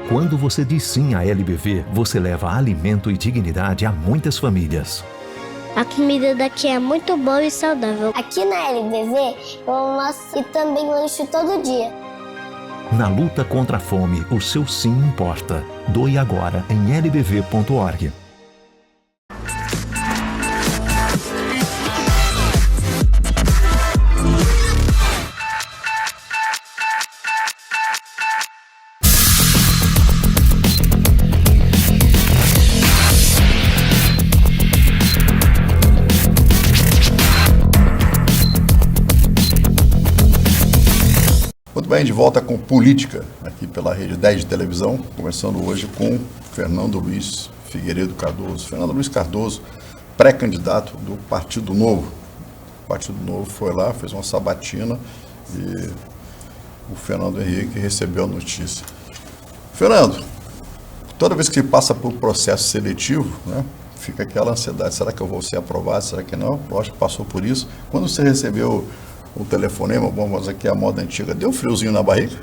Quando você diz sim à LBV, você leva alimento e dignidade a muitas famílias. A comida daqui é muito boa e saudável. Aqui na LBV, eu almoço e também lancho todo dia. Na luta contra a fome, o seu sim importa. Doe agora em lbv.org. Muito bem, de volta com Política, aqui pela Rede 10 de televisão, conversando hoje com Fernando Luiz Figueiredo Cardoso. Fernando Luiz Cardoso, pré-candidato do Partido Novo. O Partido Novo foi lá, fez uma sabatina e o Fernando Henrique recebeu a notícia. Fernando, toda vez que você passa por processo seletivo, né, fica aquela ansiedade, será que eu vou ser aprovado, será que não? Eu acho que passou por isso. Quando você recebeu o telefonema, vamos aqui a moda antiga, deu um friozinho na barriga?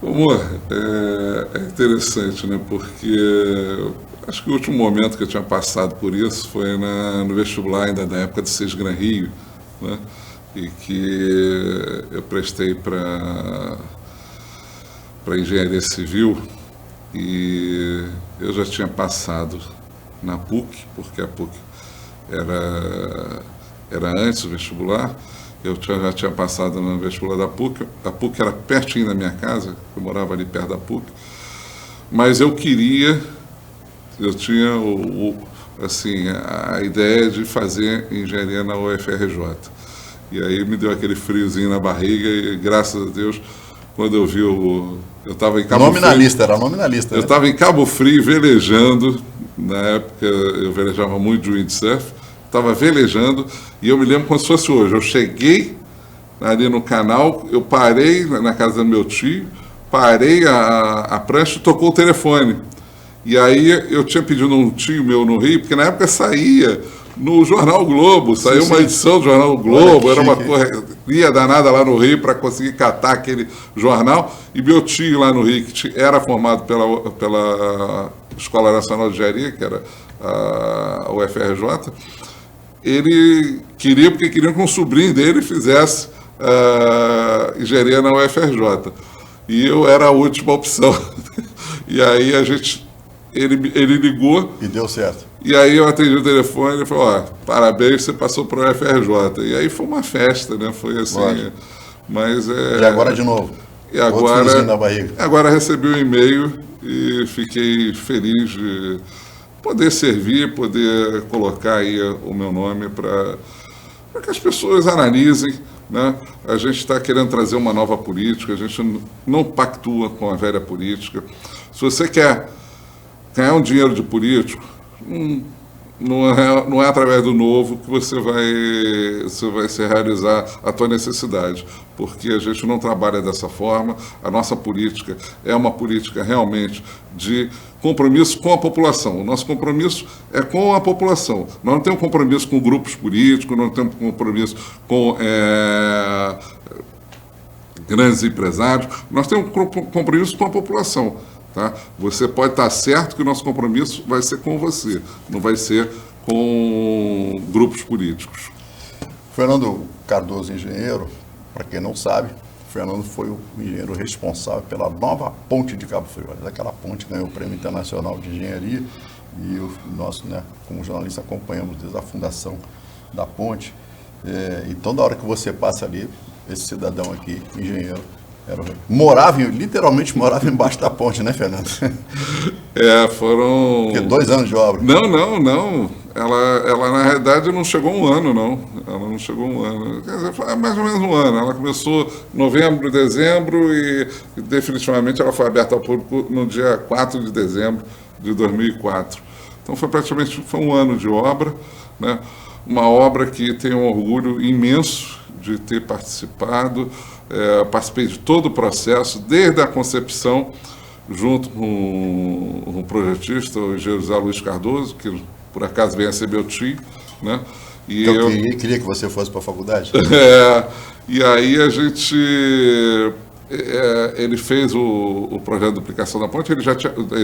Amor, é interessante, né? Porque acho que o último momento que eu tinha passado por isso foi no vestibular, ainda da época de Cisgran Rio, né? E que eu prestei para engenharia civil e eu já tinha passado na PUC, porque a PUC era antes do vestibular. Eu já tinha passado no vestibular da PUC. A PUC era pertinho da minha casa, eu morava ali perto da PUC. Mas eu tinha a ideia de fazer engenharia na UFRJ. E aí me deu aquele friozinho na barriga e, graças a Deus, quando eu vi eu estava em Cabo Nominalista, Frio. Era nominalista. Eu estava em Cabo Frio velejando. Na época eu velejava muito de windsurf. estava velejando, e eu me lembro como se fosse hoje. Eu cheguei ali no canal, eu parei na casa do meu tio, parei a prancha e tocou o telefone. E aí eu tinha pedido um tio meu no Rio, porque na época saía no Jornal Globo, saiu uma edição do Jornal Globo, era uma correria danada lá no Rio para conseguir catar aquele jornal. E meu tio lá no Rio, que era formado pela Escola Nacional de Engenharia, que era a UFRJ, ele queria, porque queria que um sobrinho dele fizesse engenharia na UFRJ. E eu era a última opção. E aí ele ligou. E deu certo. E aí eu atendi o telefone e ele falou, parabéns, você passou para o UFRJ. E aí foi uma festa, né? Foi assim. Mas e agora de novo? E agora recebi um e-mail e fiquei feliz de poder servir, poder colocar aí o meu nome para que as pessoas analisem, né? A gente está querendo trazer uma nova política, a gente não pactua com a velha política. Se você quer ganhar um dinheiro de político, não é através do novo que você vai se realizar a tua necessidade, porque a gente não trabalha dessa forma. A nossa política é uma política realmente de compromisso com a população. O nosso compromisso é com a população. Nós não temos compromisso com grupos políticos, não temos compromisso com grandes empresários, nós temos compromisso com a população. Tá? Você pode estar certo que o nosso compromisso vai ser com você, não vai ser com grupos políticos. Fernando Cardoso, engenheiro, para quem não sabe, Fernando foi o engenheiro responsável pela nova ponte de Cabo Frio. Aquela ponte ganhou o Prêmio Internacional de Engenharia e nós, né, como jornalista, acompanhamos desde a fundação da ponte. Então, da hora que você passa ali, esse cidadão aqui, engenheiro, literalmente morava embaixo da ponte, né, Fernando? Foram... Porque 2 anos de obra. Não. Ela na realidade não chegou um ano, não. Ela não chegou um ano. Quer dizer, foi mais ou menos um ano. Ela começou em novembro, dezembro e definitivamente ela foi aberta ao público no dia 4 de dezembro de 2004. Então foi um ano de obra, né? Uma obra que tenho um orgulho imenso de ter participado. Participei de todo o processo, desde a concepção, junto com o projetista, o engenheiro José Luiz Cardoso, que por acaso vem a ser meu tio, né? E eu queria que você fosse para a faculdade? E aí ele fez o projeto de duplicação da ponte, ele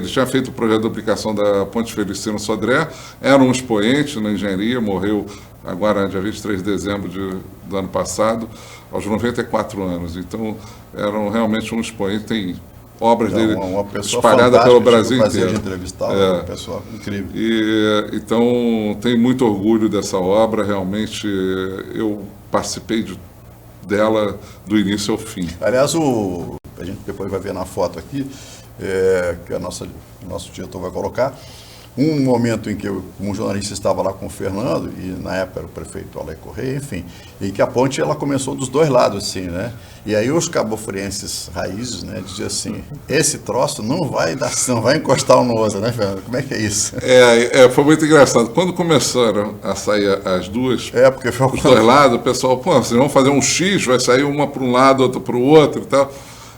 tinha feito o projeto de duplicação da ponte Feliciano Sodré, era um expoente na engenharia, morreu agora dia 23 de dezembro do ano passado, aos 94 anos. Então, era realmente um expoente, tem obras dele espalhadas pelo Brasil inteiro. De entrevistar, uma pessoa incrível. Então, tenho muito orgulho dessa obra, realmente eu participei dela do início ao fim. Aliás, a gente depois vai ver na foto aqui, que o nosso diretor vai colocar, um momento em que eu, como jornalista, estava lá com o Fernando, e na época era o prefeito Alex Correia, enfim, e que a ponte ela começou dos dois lados, assim, né? E aí os cabofrienses raízes, né, diziam assim, esse troço não vai encostar um no outro, né, Fernando? Como é que é isso? Foi muito engraçado. Quando começaram a sair as duas, porque foi os dois lados, o pessoal, vocês vão fazer um X, vai sair uma para um lado, outra para o outro e tal,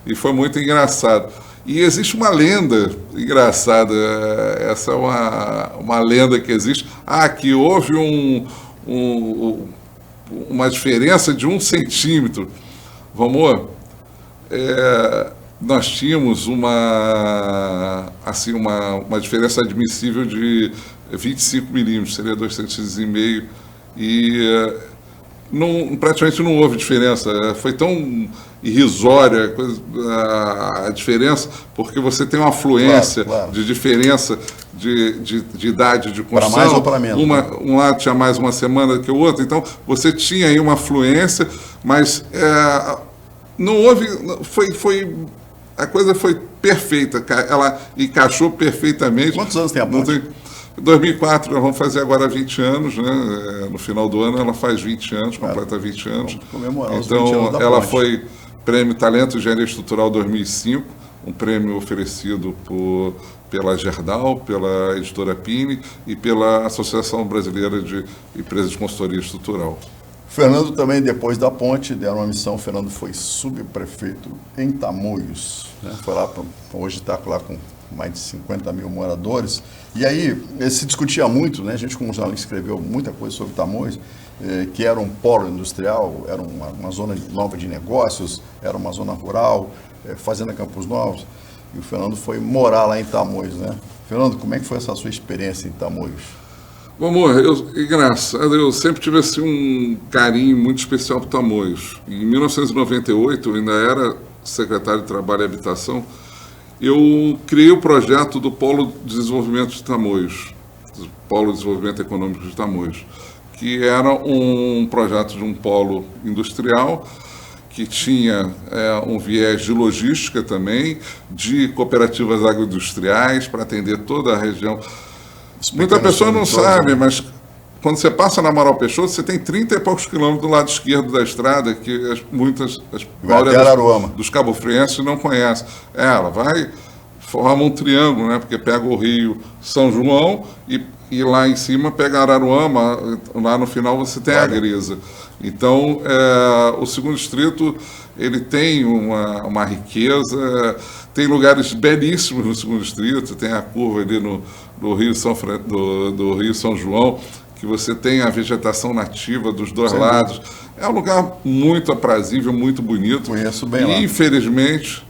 e foi muito engraçado. E existe uma lenda engraçada, essa é uma lenda que existe, que houve uma diferença de 1 centímetro. Vamos, nós tínhamos uma diferença admissível de 25 milímetros, seria 2,5 centímetros, e praticamente não houve diferença, foi tão irrisória a diferença, porque você tem uma fluência de diferença de idade de construção. Para mais ou para menos. Um lado tinha mais uma semana que o outro, então você tinha aí uma fluência, mas não houve, a coisa foi perfeita, ela encaixou perfeitamente. Quantos anos tem a ponte? 2004, nós vamos fazer agora 20 anos, né? No final do ano ela faz 20 anos, completa 20 anos. Vamos comemorar os 20 então, anos da ela ponte. foi Prêmio Talento Engenharia Estrutural 2005, um prêmio oferecido pela Gerdau, pela editora Pini e pela Associação Brasileira de Empresas de Consultoria Estrutural. Fernando também, depois da ponte, deram uma missão. O Fernando foi subprefeito em Tamoios, né? Foi lá, hoje está lá com mais de 50 mil moradores. E aí, se discutia muito, né? A gente, como jornalista, escreveu muita coisa sobre Tamoios, que era um polo industrial, era uma zona nova de negócios, era uma zona rural, fazenda Campos Novos. E o Fernando foi morar lá em Tamoios, né? Fernando, como é que foi essa sua experiência em Tamoios? Bom, amor, engraçado, eu sempre tive assim, um carinho muito especial por Tamoios. Em 1998, eu ainda era secretário de Trabalho e Habitação, eu criei o projeto do Polo de Desenvolvimento de Tamoios, do Polo de Desenvolvimento Econômico de Tamoios, que era um projeto de um polo industrial que tinha um viés de logística também, de cooperativas agroindustriais para atender toda a região. Muita pessoa não sabe, mas quando você passa na Amaral Peixoto, você tem 30 e poucos quilômetros do lado esquerdo da estrada, que a maioria dos cabofrienses não conhece. Ela vai, forma um triângulo, né? Porque pega o Rio São João e lá em cima pega Araruama, lá no final você tem a Grisa. Então, o segundo distrito, ele tem uma riqueza, tem lugares belíssimos no segundo distrito, tem a curva ali do Rio São João, que você tem a vegetação nativa dos dois lados. É um lugar muito aprazível, muito bonito. Conheço bem lá. E, infelizmente,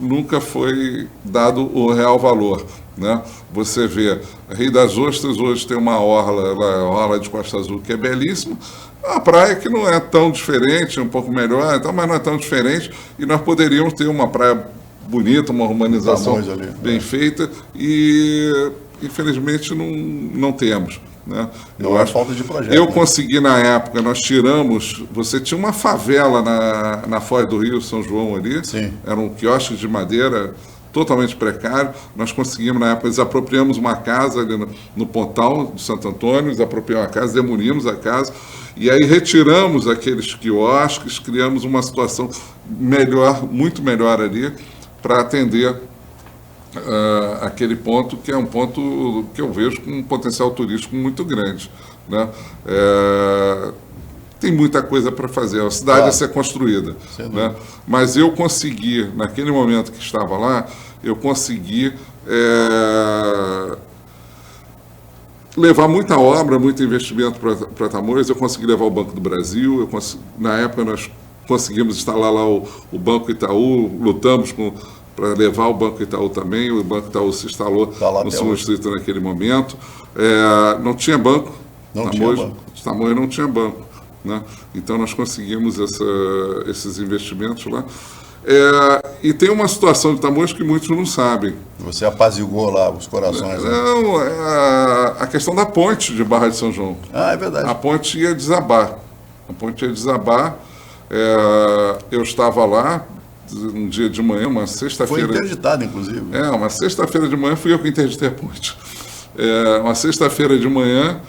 nunca foi dado o real valor, né? Você vê, Rio das Ostras hoje tem uma orla, a orla de Costa Azul, que é belíssima, uma praia que não é tão diferente, um pouco melhor, então, mas não é tão diferente, e nós poderíamos ter uma praia bonita, uma urbanização bem feita, e infelizmente não temos. Né? Não é falta de projeto. Eu consegui na época, nós tiramos, você tinha uma favela na Foz do Rio São João ali, Sim. Era um quiosque de madeira totalmente precário, nós conseguimos na época, desapropriamos uma casa ali no Pontal de Santo Antônio, desapropriamos a casa, demolimos a casa, e aí retiramos aqueles quiosques, criamos uma situação melhor, muito melhor ali, para atender aquele ponto, que é um ponto que eu vejo com um potencial turístico muito grande, né? Tem muita coisa para fazer, a cidade a ser construída, né? Mas eu consegui, naquele momento que estava lá, eu consegui levar muita obra, muito investimento para Tamoios. Eu consegui levar o Banco do Brasil, na época nós conseguimos instalar lá o Banco Itaú, lutamos para levar o Banco Itaú também, o Banco Itaú se instalou no segundo distrito naquele momento. Não tinha banco, Tamoios não tinha banco, né? Então nós conseguimos esses investimentos lá. E tem uma situação de Tamoios que muitos não sabem. Você apaziguou lá os corações. Não, a questão da ponte de Barra de São João. Ah, é verdade. A ponte ia desabar. Eu estava lá um dia de manhã, uma sexta-feira. Foi interditado, inclusive. Uma sexta-feira de manhã fui eu que interditei a ponte. Uma sexta-feira de manhã,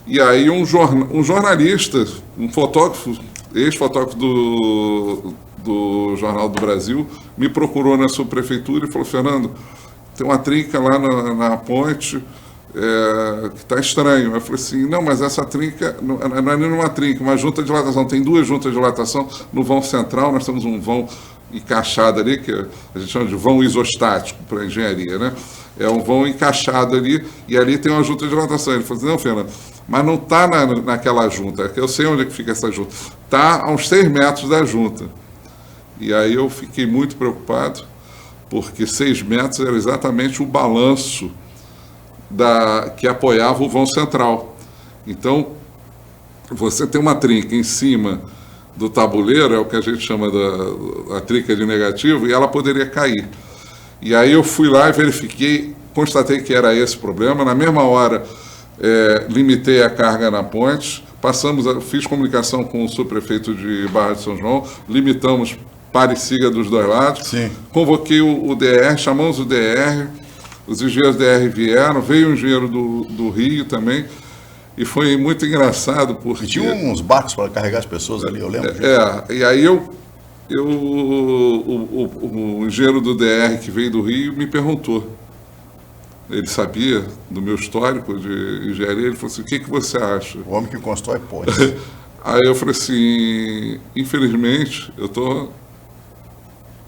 e aí um jornalista, um fotógrafo, ex-fotógrafo do Jornal do Brasil, me procurou na subprefeitura e falou: Fernando, tem uma trinca lá na ponte que está estranho. Eu falei assim: não, mas essa trinca não é nem uma trinca, uma junta de dilatação. Tem duas juntas de dilatação no vão central, nós temos um vão encaixado ali, que a gente chama de vão isostático para engenharia, né? É um vão encaixado ali, e ali tem uma junta de dilatação. Ele falou assim: não, Fernando, mas não está naquela junta, eu sei onde é que fica essa junta, está a uns 6 metros da junta. E aí eu fiquei muito preocupado, porque 6 metros era exatamente o balanço que apoiava o vão central. Então, você tem uma trinca em cima do tabuleiro, é o que a gente chama da trinca de negativo, e ela poderia cair. E aí eu fui lá e verifiquei, constatei que era esse o problema. Na mesma hora, limitei a carga na ponte, fiz comunicação com o subprefeito de Barra de São João, limitamos pare e siga dos dois lados. Sim. Convoquei o DR, chamamos o DR, os engenheiros do DR vieram, veio um engenheiro do Rio também, e foi muito engraçado porque... E tinha uns barcos para carregar as pessoas ali, eu lembro. E aí eu o engenheiro do DR que veio do Rio me perguntou. Ele sabia do meu histórico de engenharia, ele falou assim, o que você acha? O homem que constrói pontes. Aí eu falei assim, infelizmente, eu estou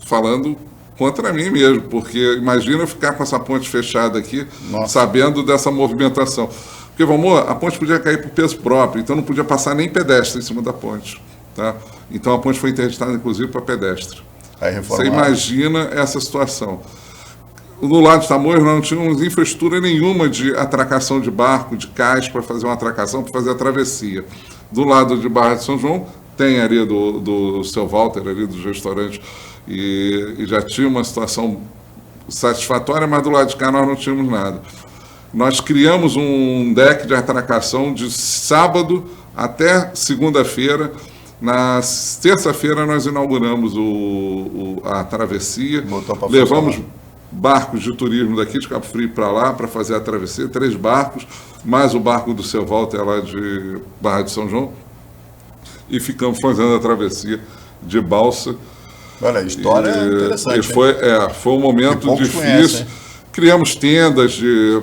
falando contra mim mesmo, porque imagina eu ficar com essa ponte fechada aqui, sabendo dessa movimentação. Porque, Valmor, a ponte podia cair por peso próprio, então não podia passar nem pedestre em cima da ponte. Tá? Então a ponte foi interditada, inclusive, para pedestre. Você imagina essa situação. No lado de Tamoios, nós não tínhamos infraestrutura nenhuma de atracação de barco, de cais, para fazer uma atracação, para fazer a travessia. Do lado de Barra de São João, tem ali do Seu Walter, ali dos restaurantes, e já tinha uma situação satisfatória, mas do lado de cá nós não tínhamos nada. Nós criamos um deck de atracação de sábado até segunda-feira. Na terça-feira nós inauguramos a travessia, levamos barcos de turismo daqui de Cabo Frio para lá para fazer a travessia, 3 barcos, mais o barco do Seu Walter lá de Barra de São João, e ficamos fazendo a travessia de balsa. Olha, a história é interessante. Foi um momento difícil. Criamos tendas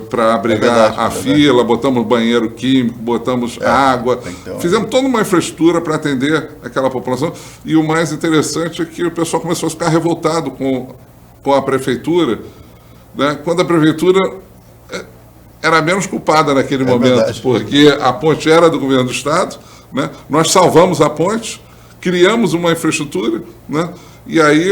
para abrigar a fila, botamos banheiro químico, botamos água, fizemos toda uma infraestrutura para atender aquela população. E o mais interessante é que o pessoal começou a ficar revoltado com a prefeitura, né? Quando a prefeitura era menos culpada naquele momento, verdade, porque a ponte era do governo do Estado, né? Nós salvamos a ponte, criamos uma infraestrutura, né? E aí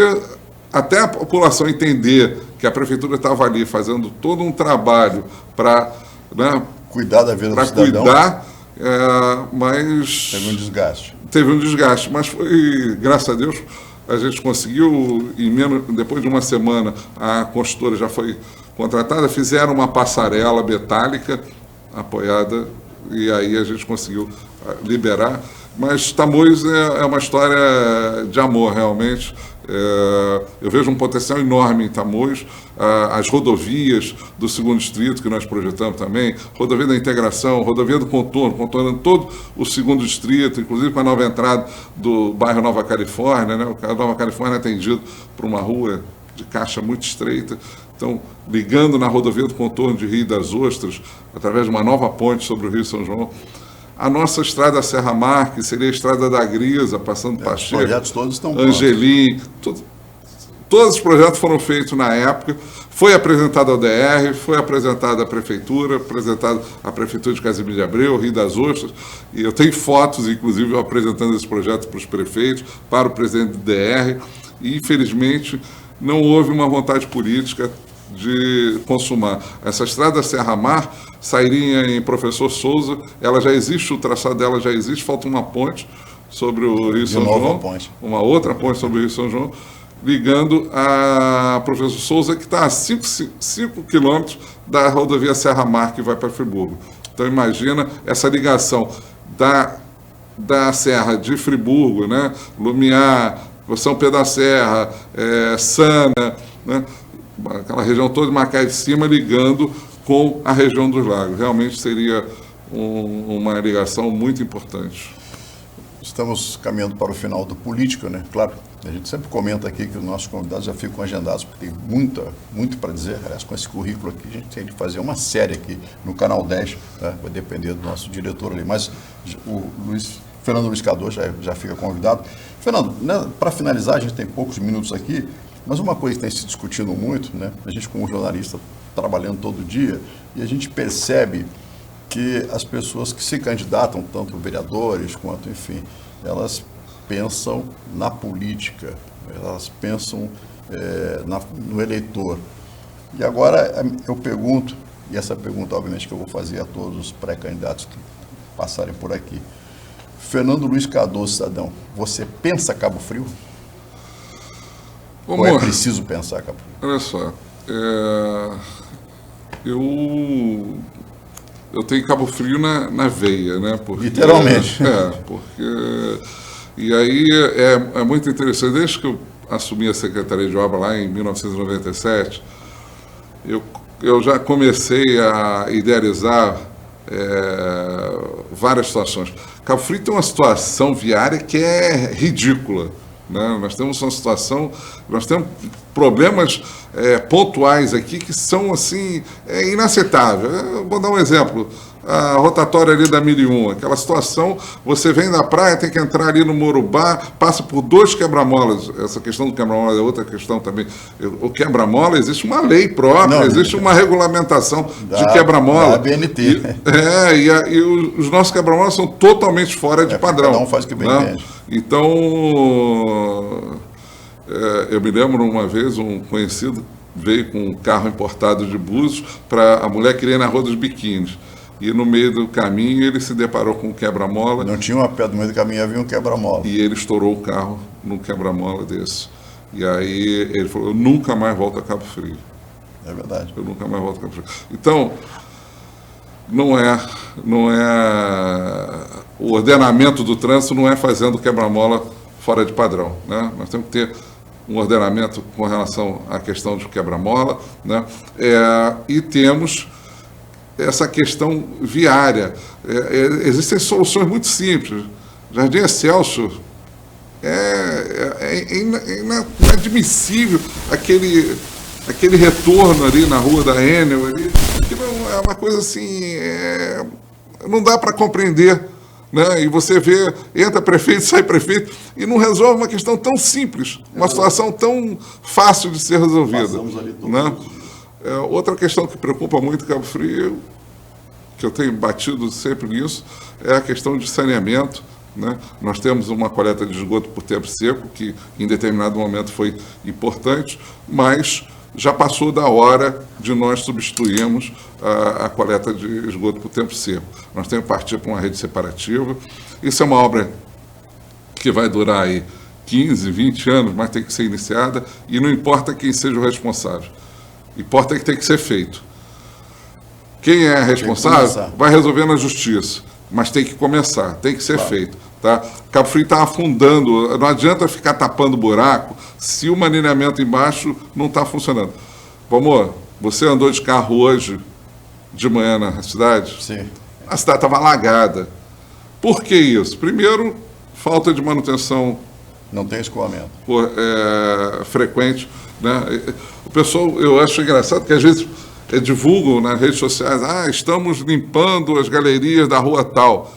até a população entender que a prefeitura estava ali fazendo todo um trabalho para, né, cuidar da vida do cidadão, mas teve um desgaste, mas foi, graças a Deus, a gente conseguiu, depois de uma semana, a construtora já foi contratada, fizeram uma passarela metálica apoiada, e aí a gente conseguiu liberar. Mas Tamoios é uma história de amor, realmente. Eu vejo um potencial enorme em Tamoios. As rodovias do 2º Distrito, que nós projetamos também, rodovia da integração, rodovia do contornando todo o 2º Distrito, inclusive com a nova entrada do bairro Nova Califórnia, né? O Nova Califórnia é atendido por uma rua de caixa muito estreita. Então, ligando na rodovia do contorno de Rio das Ostras, através de uma nova ponte sobre o Rio São João. A nossa estrada Serra Mar, que seria a estrada da Grisa, passando Pacheco, os projetos todos estão Angelim, todos os projetos foram feitos na época, foi apresentado ao DR, foi apresentado à Prefeitura, apresentado à Prefeitura de Casimiro de Abreu, Rio das Ostras, e eu tenho fotos, inclusive, eu apresentando esse projeto para os prefeitos, para o presidente do DR, e, infelizmente, não houve uma vontade política de consumar. Essa estrada Serra Mar sairia em Professor Souza, ela já existe, o traçado dela já existe, falta uma ponte sobre o Rio São João, uma outra ponte sobre o Rio São João, ligando a Professor Souza, que está a 5 quilômetros da rodovia Serra Mar, que vai para Friburgo. Então imagina essa ligação da Serra de Friburgo, né? Lumiar, São Pedro da Serra, Sana, né? Aquela região toda de Macaé de Cima, ligando com a região dos lagos. Realmente seria uma ligação muito importante. Estamos caminhando para o final do Política, né? Claro, a gente sempre comenta aqui que os nossos convidados já ficam agendados, porque tem muito para dizer. Aliás, com esse currículo aqui, a gente tem de fazer uma série aqui no Canal 10, né? Vai depender do nosso diretor ali. Mas o Fernando Luiz Cardoso já fica convidado. Fernando, né, para finalizar, a gente tem poucos minutos aqui, mas uma coisa que tem se discutido muito, né? A gente como jornalista trabalhando todo dia, e a gente percebe que as pessoas que se candidatam, tanto vereadores quanto, enfim, elas pensam na política, elas pensam no eleitor. E agora eu pergunto, e essa pergunta obviamente que eu vou fazer a todos os pré-candidatos que passarem por aqui. Fernando Luiz Cardoso, cidadão, você pensa Cabo Frio? Ou é preciso pensar Cabo Frio? Olha só, eu tenho Cabo Frio na veia, né? Porque, literalmente. E aí é muito interessante. Desde que eu assumi a Secretaria de Obra lá em 1997, eu já comecei a idealizar várias situações. Cabo Frio tem uma situação viária que é ridícula. né? Nós temos uma situação, nós temos problemas pontuais aqui que são assim inaceitáveis. Eu vou dar um exemplo. A rotatória ali da 1001, aquela situação, você vem da praia, tem que entrar ali no Morubá, passa por 2 quebra-molas. Essa questão do quebra-mola é outra questão também. O quebra-mola, existe uma lei própria, existe uma regulamentação de quebra-mola. Da BNT. E os nossos quebra-molas são totalmente fora de padrão. Cada um faz o que bem entende. Então, eu me lembro uma vez, um conhecido veio com um carro importado de Búzios para a mulher querer ir na Rua dos Biquínis. E no meio do caminho ele se deparou com um quebra-mola. Não tinha uma pedra no meio do caminho, havia um quebra-mola. E ele estourou o carro num quebra-mola desse. E aí ele falou, eu nunca mais volto a Cabo Frio. É verdade. Eu nunca mais volto a Cabo Frio. Então, não é o ordenamento do trânsito não é fazendo quebra-mola fora de padrão, né? Nós temos que ter um ordenamento com relação à questão de quebra-mola, né? E temos essa questão viária. Existem soluções muito simples. Jardim Excelsior é inadmissível aquele retorno ali na rua da Enel, ali, que não é uma coisa assim, não dá para compreender, né? E você vê, entra prefeito, sai prefeito, e não resolve uma questão tão simples, uma situação tão fácil de ser resolvida. Né? Outra questão que preocupa muito Cabo Frio, que eu tenho batido sempre nisso, é a questão de saneamento. Né? Nós temos uma coleta de esgoto por tempo seco, que em determinado momento foi importante, mas já passou da hora de nós substituirmos a coleta de esgoto por tempo seco. Nós temos que partir para uma rede separativa. Isso é uma obra que vai durar aí 15, 20 anos, mas tem que ser iniciada, e não importa quem seja o responsável. Importa que tem que ser feito. Quem é responsável vai resolver na justiça, mas tem que começar, tem que ser feito. Tá? Cabo Frio está afundando, não adianta ficar tapando buraco se o manilhamento embaixo não está funcionando. Amor, você andou de carro hoje, de manhã na cidade? Sim. A cidade estava alagada. Por que isso? Primeiro, falta de manutenção. Não tem escoamento. Frequente. Né? O pessoal, eu acho engraçado que às vezes divulgam nas redes sociais, estamos limpando as galerias da rua tal.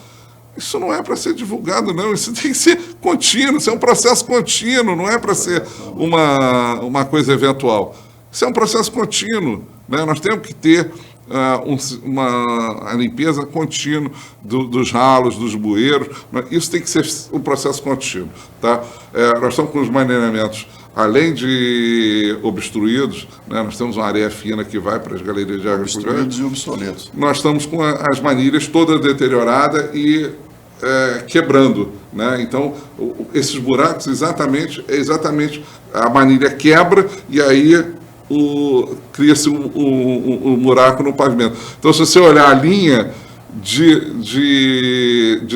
Isso não é para ser divulgado, não. Isso tem que ser contínuo, isso é um processo contínuo, não é para ser uma coisa eventual. Isso é um processo contínuo. Né? Nós temos que ter a limpeza contínua dos ralos, dos bueiros. Isso tem que ser um processo contínuo. Tá? Nós estamos com os manilhamentos, além de obstruídos, né, nós temos uma areia fina que vai para as galerias de água. Obstruídos e obsoletos. Nós estamos com as manilhas todas deterioradas e quebrando. Né? Então, esses buracos, é exatamente a manilha quebra e aí cria-se um buraco no pavimento. Então, se você olhar a linha de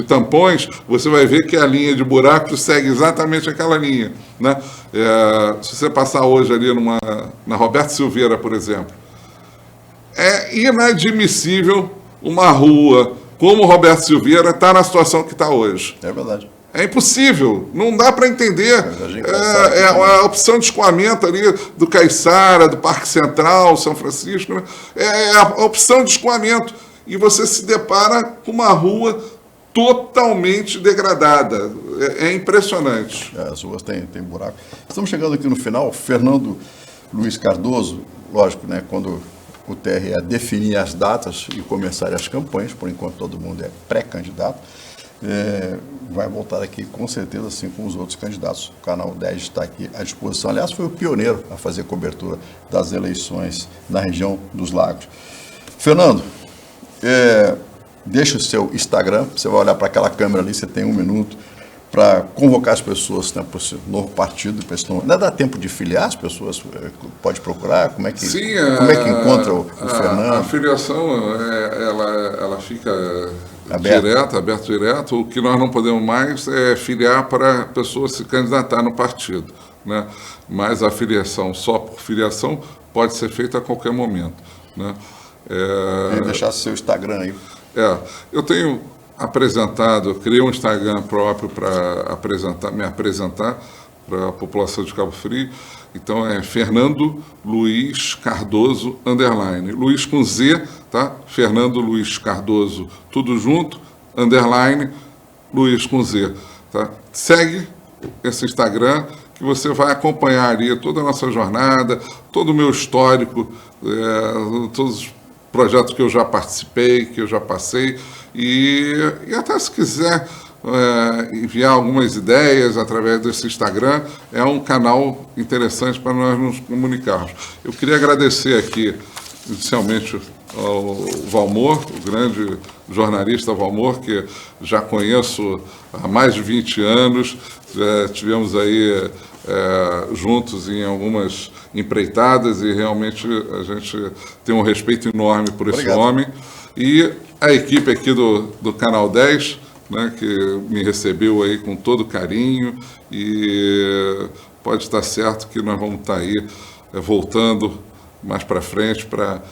tampões, você vai ver que a linha de buracos segue exatamente aquela linha. Né? Se você passar hoje ali na Roberto Silveira, por exemplo, é inadmissível uma rua como Roberto Silveira estar na situação que está hoje. É verdade. É impossível, não dá para entender. A opção de escoamento ali do Caiçara, do Parque Central, São Francisco, né? É a opção de escoamento. E você se depara com uma rua totalmente degradada. É impressionante. As ruas têm buraco. Estamos chegando aqui no final. Fernando Luiz Cardoso, lógico, né, quando o TRE definir as datas e começarem as campanhas, por enquanto todo mundo é pré-candidato, vai voltar aqui com certeza, assim como os outros candidatos. O Canal 10 está aqui à disposição. Aliás, foi o pioneiro a fazer cobertura das eleições na região dos Lagos. Fernando, deixa o seu Instagram, você vai olhar para aquela câmera ali, você tem 1 minuto para convocar as pessoas, né, para o seu novo partido. Não dá tempo de filiar as pessoas? Pode procurar? Como é que encontra o Fernando? A filiação, ela fica aberto direto. O que nós não podemos mais é filiar para pessoas se candidatar no partido. Né? Mas a filiação, só por filiação, pode ser feita a qualquer momento. Né? Deixar seu Instagram aí. Eu tenho apresentado, eu criei um Instagram próprio para me apresentar, para a população de Cabo Frio. Então é Fernando Luiz Cardoso _, Luiz com Z, tá? Fernando Luiz Cardoso, tudo junto, _ Luiz com Z, tá? Segue esse Instagram que você vai acompanhar ali toda a nossa jornada, todo o meu histórico, todos os projetos que eu já participei, que eu já passei, e até se quiser enviar algumas ideias através desse Instagram, é um canal interessante para nós nos comunicarmos. Eu queria agradecer aqui, inicialmente, ao Valmor, o grande jornalista Valmor, que já conheço há mais de 20 anos, tivemos aí juntos em algumas empreitadas e realmente a gente tem um respeito enorme por esse homem. E a equipe aqui do Canal 10, né, que me recebeu aí com todo carinho, e pode estar certo que nós vamos estar aí voltando mais para frente para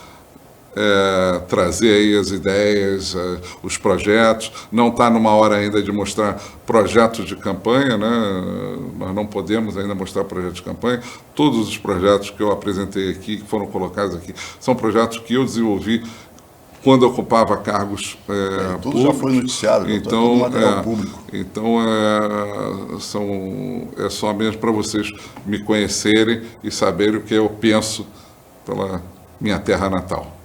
trazer aí as ideias, os projetos. Não está numa hora ainda de mostrar projetos de campanha, né? Nós não podemos ainda mostrar projetos de campanha. Todos os projetos que eu apresentei aqui, que foram colocados aqui, são projetos que eu desenvolvi quando ocupava cargos tudo públicos. Já foi noticiado, então, material público. Então, é só mesmo para vocês me conhecerem e saberem o que eu penso pela minha terra natal.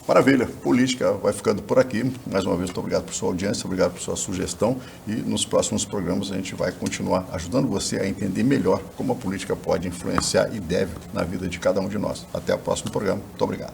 Maravilha, política vai ficando por aqui. Mais uma vez, muito obrigado por sua audiência, obrigado por sua sugestão, e nos próximos programas a gente vai continuar ajudando você a entender melhor como a política pode influenciar e deve na vida de cada um de nós. Até o próximo programa. Muito obrigado.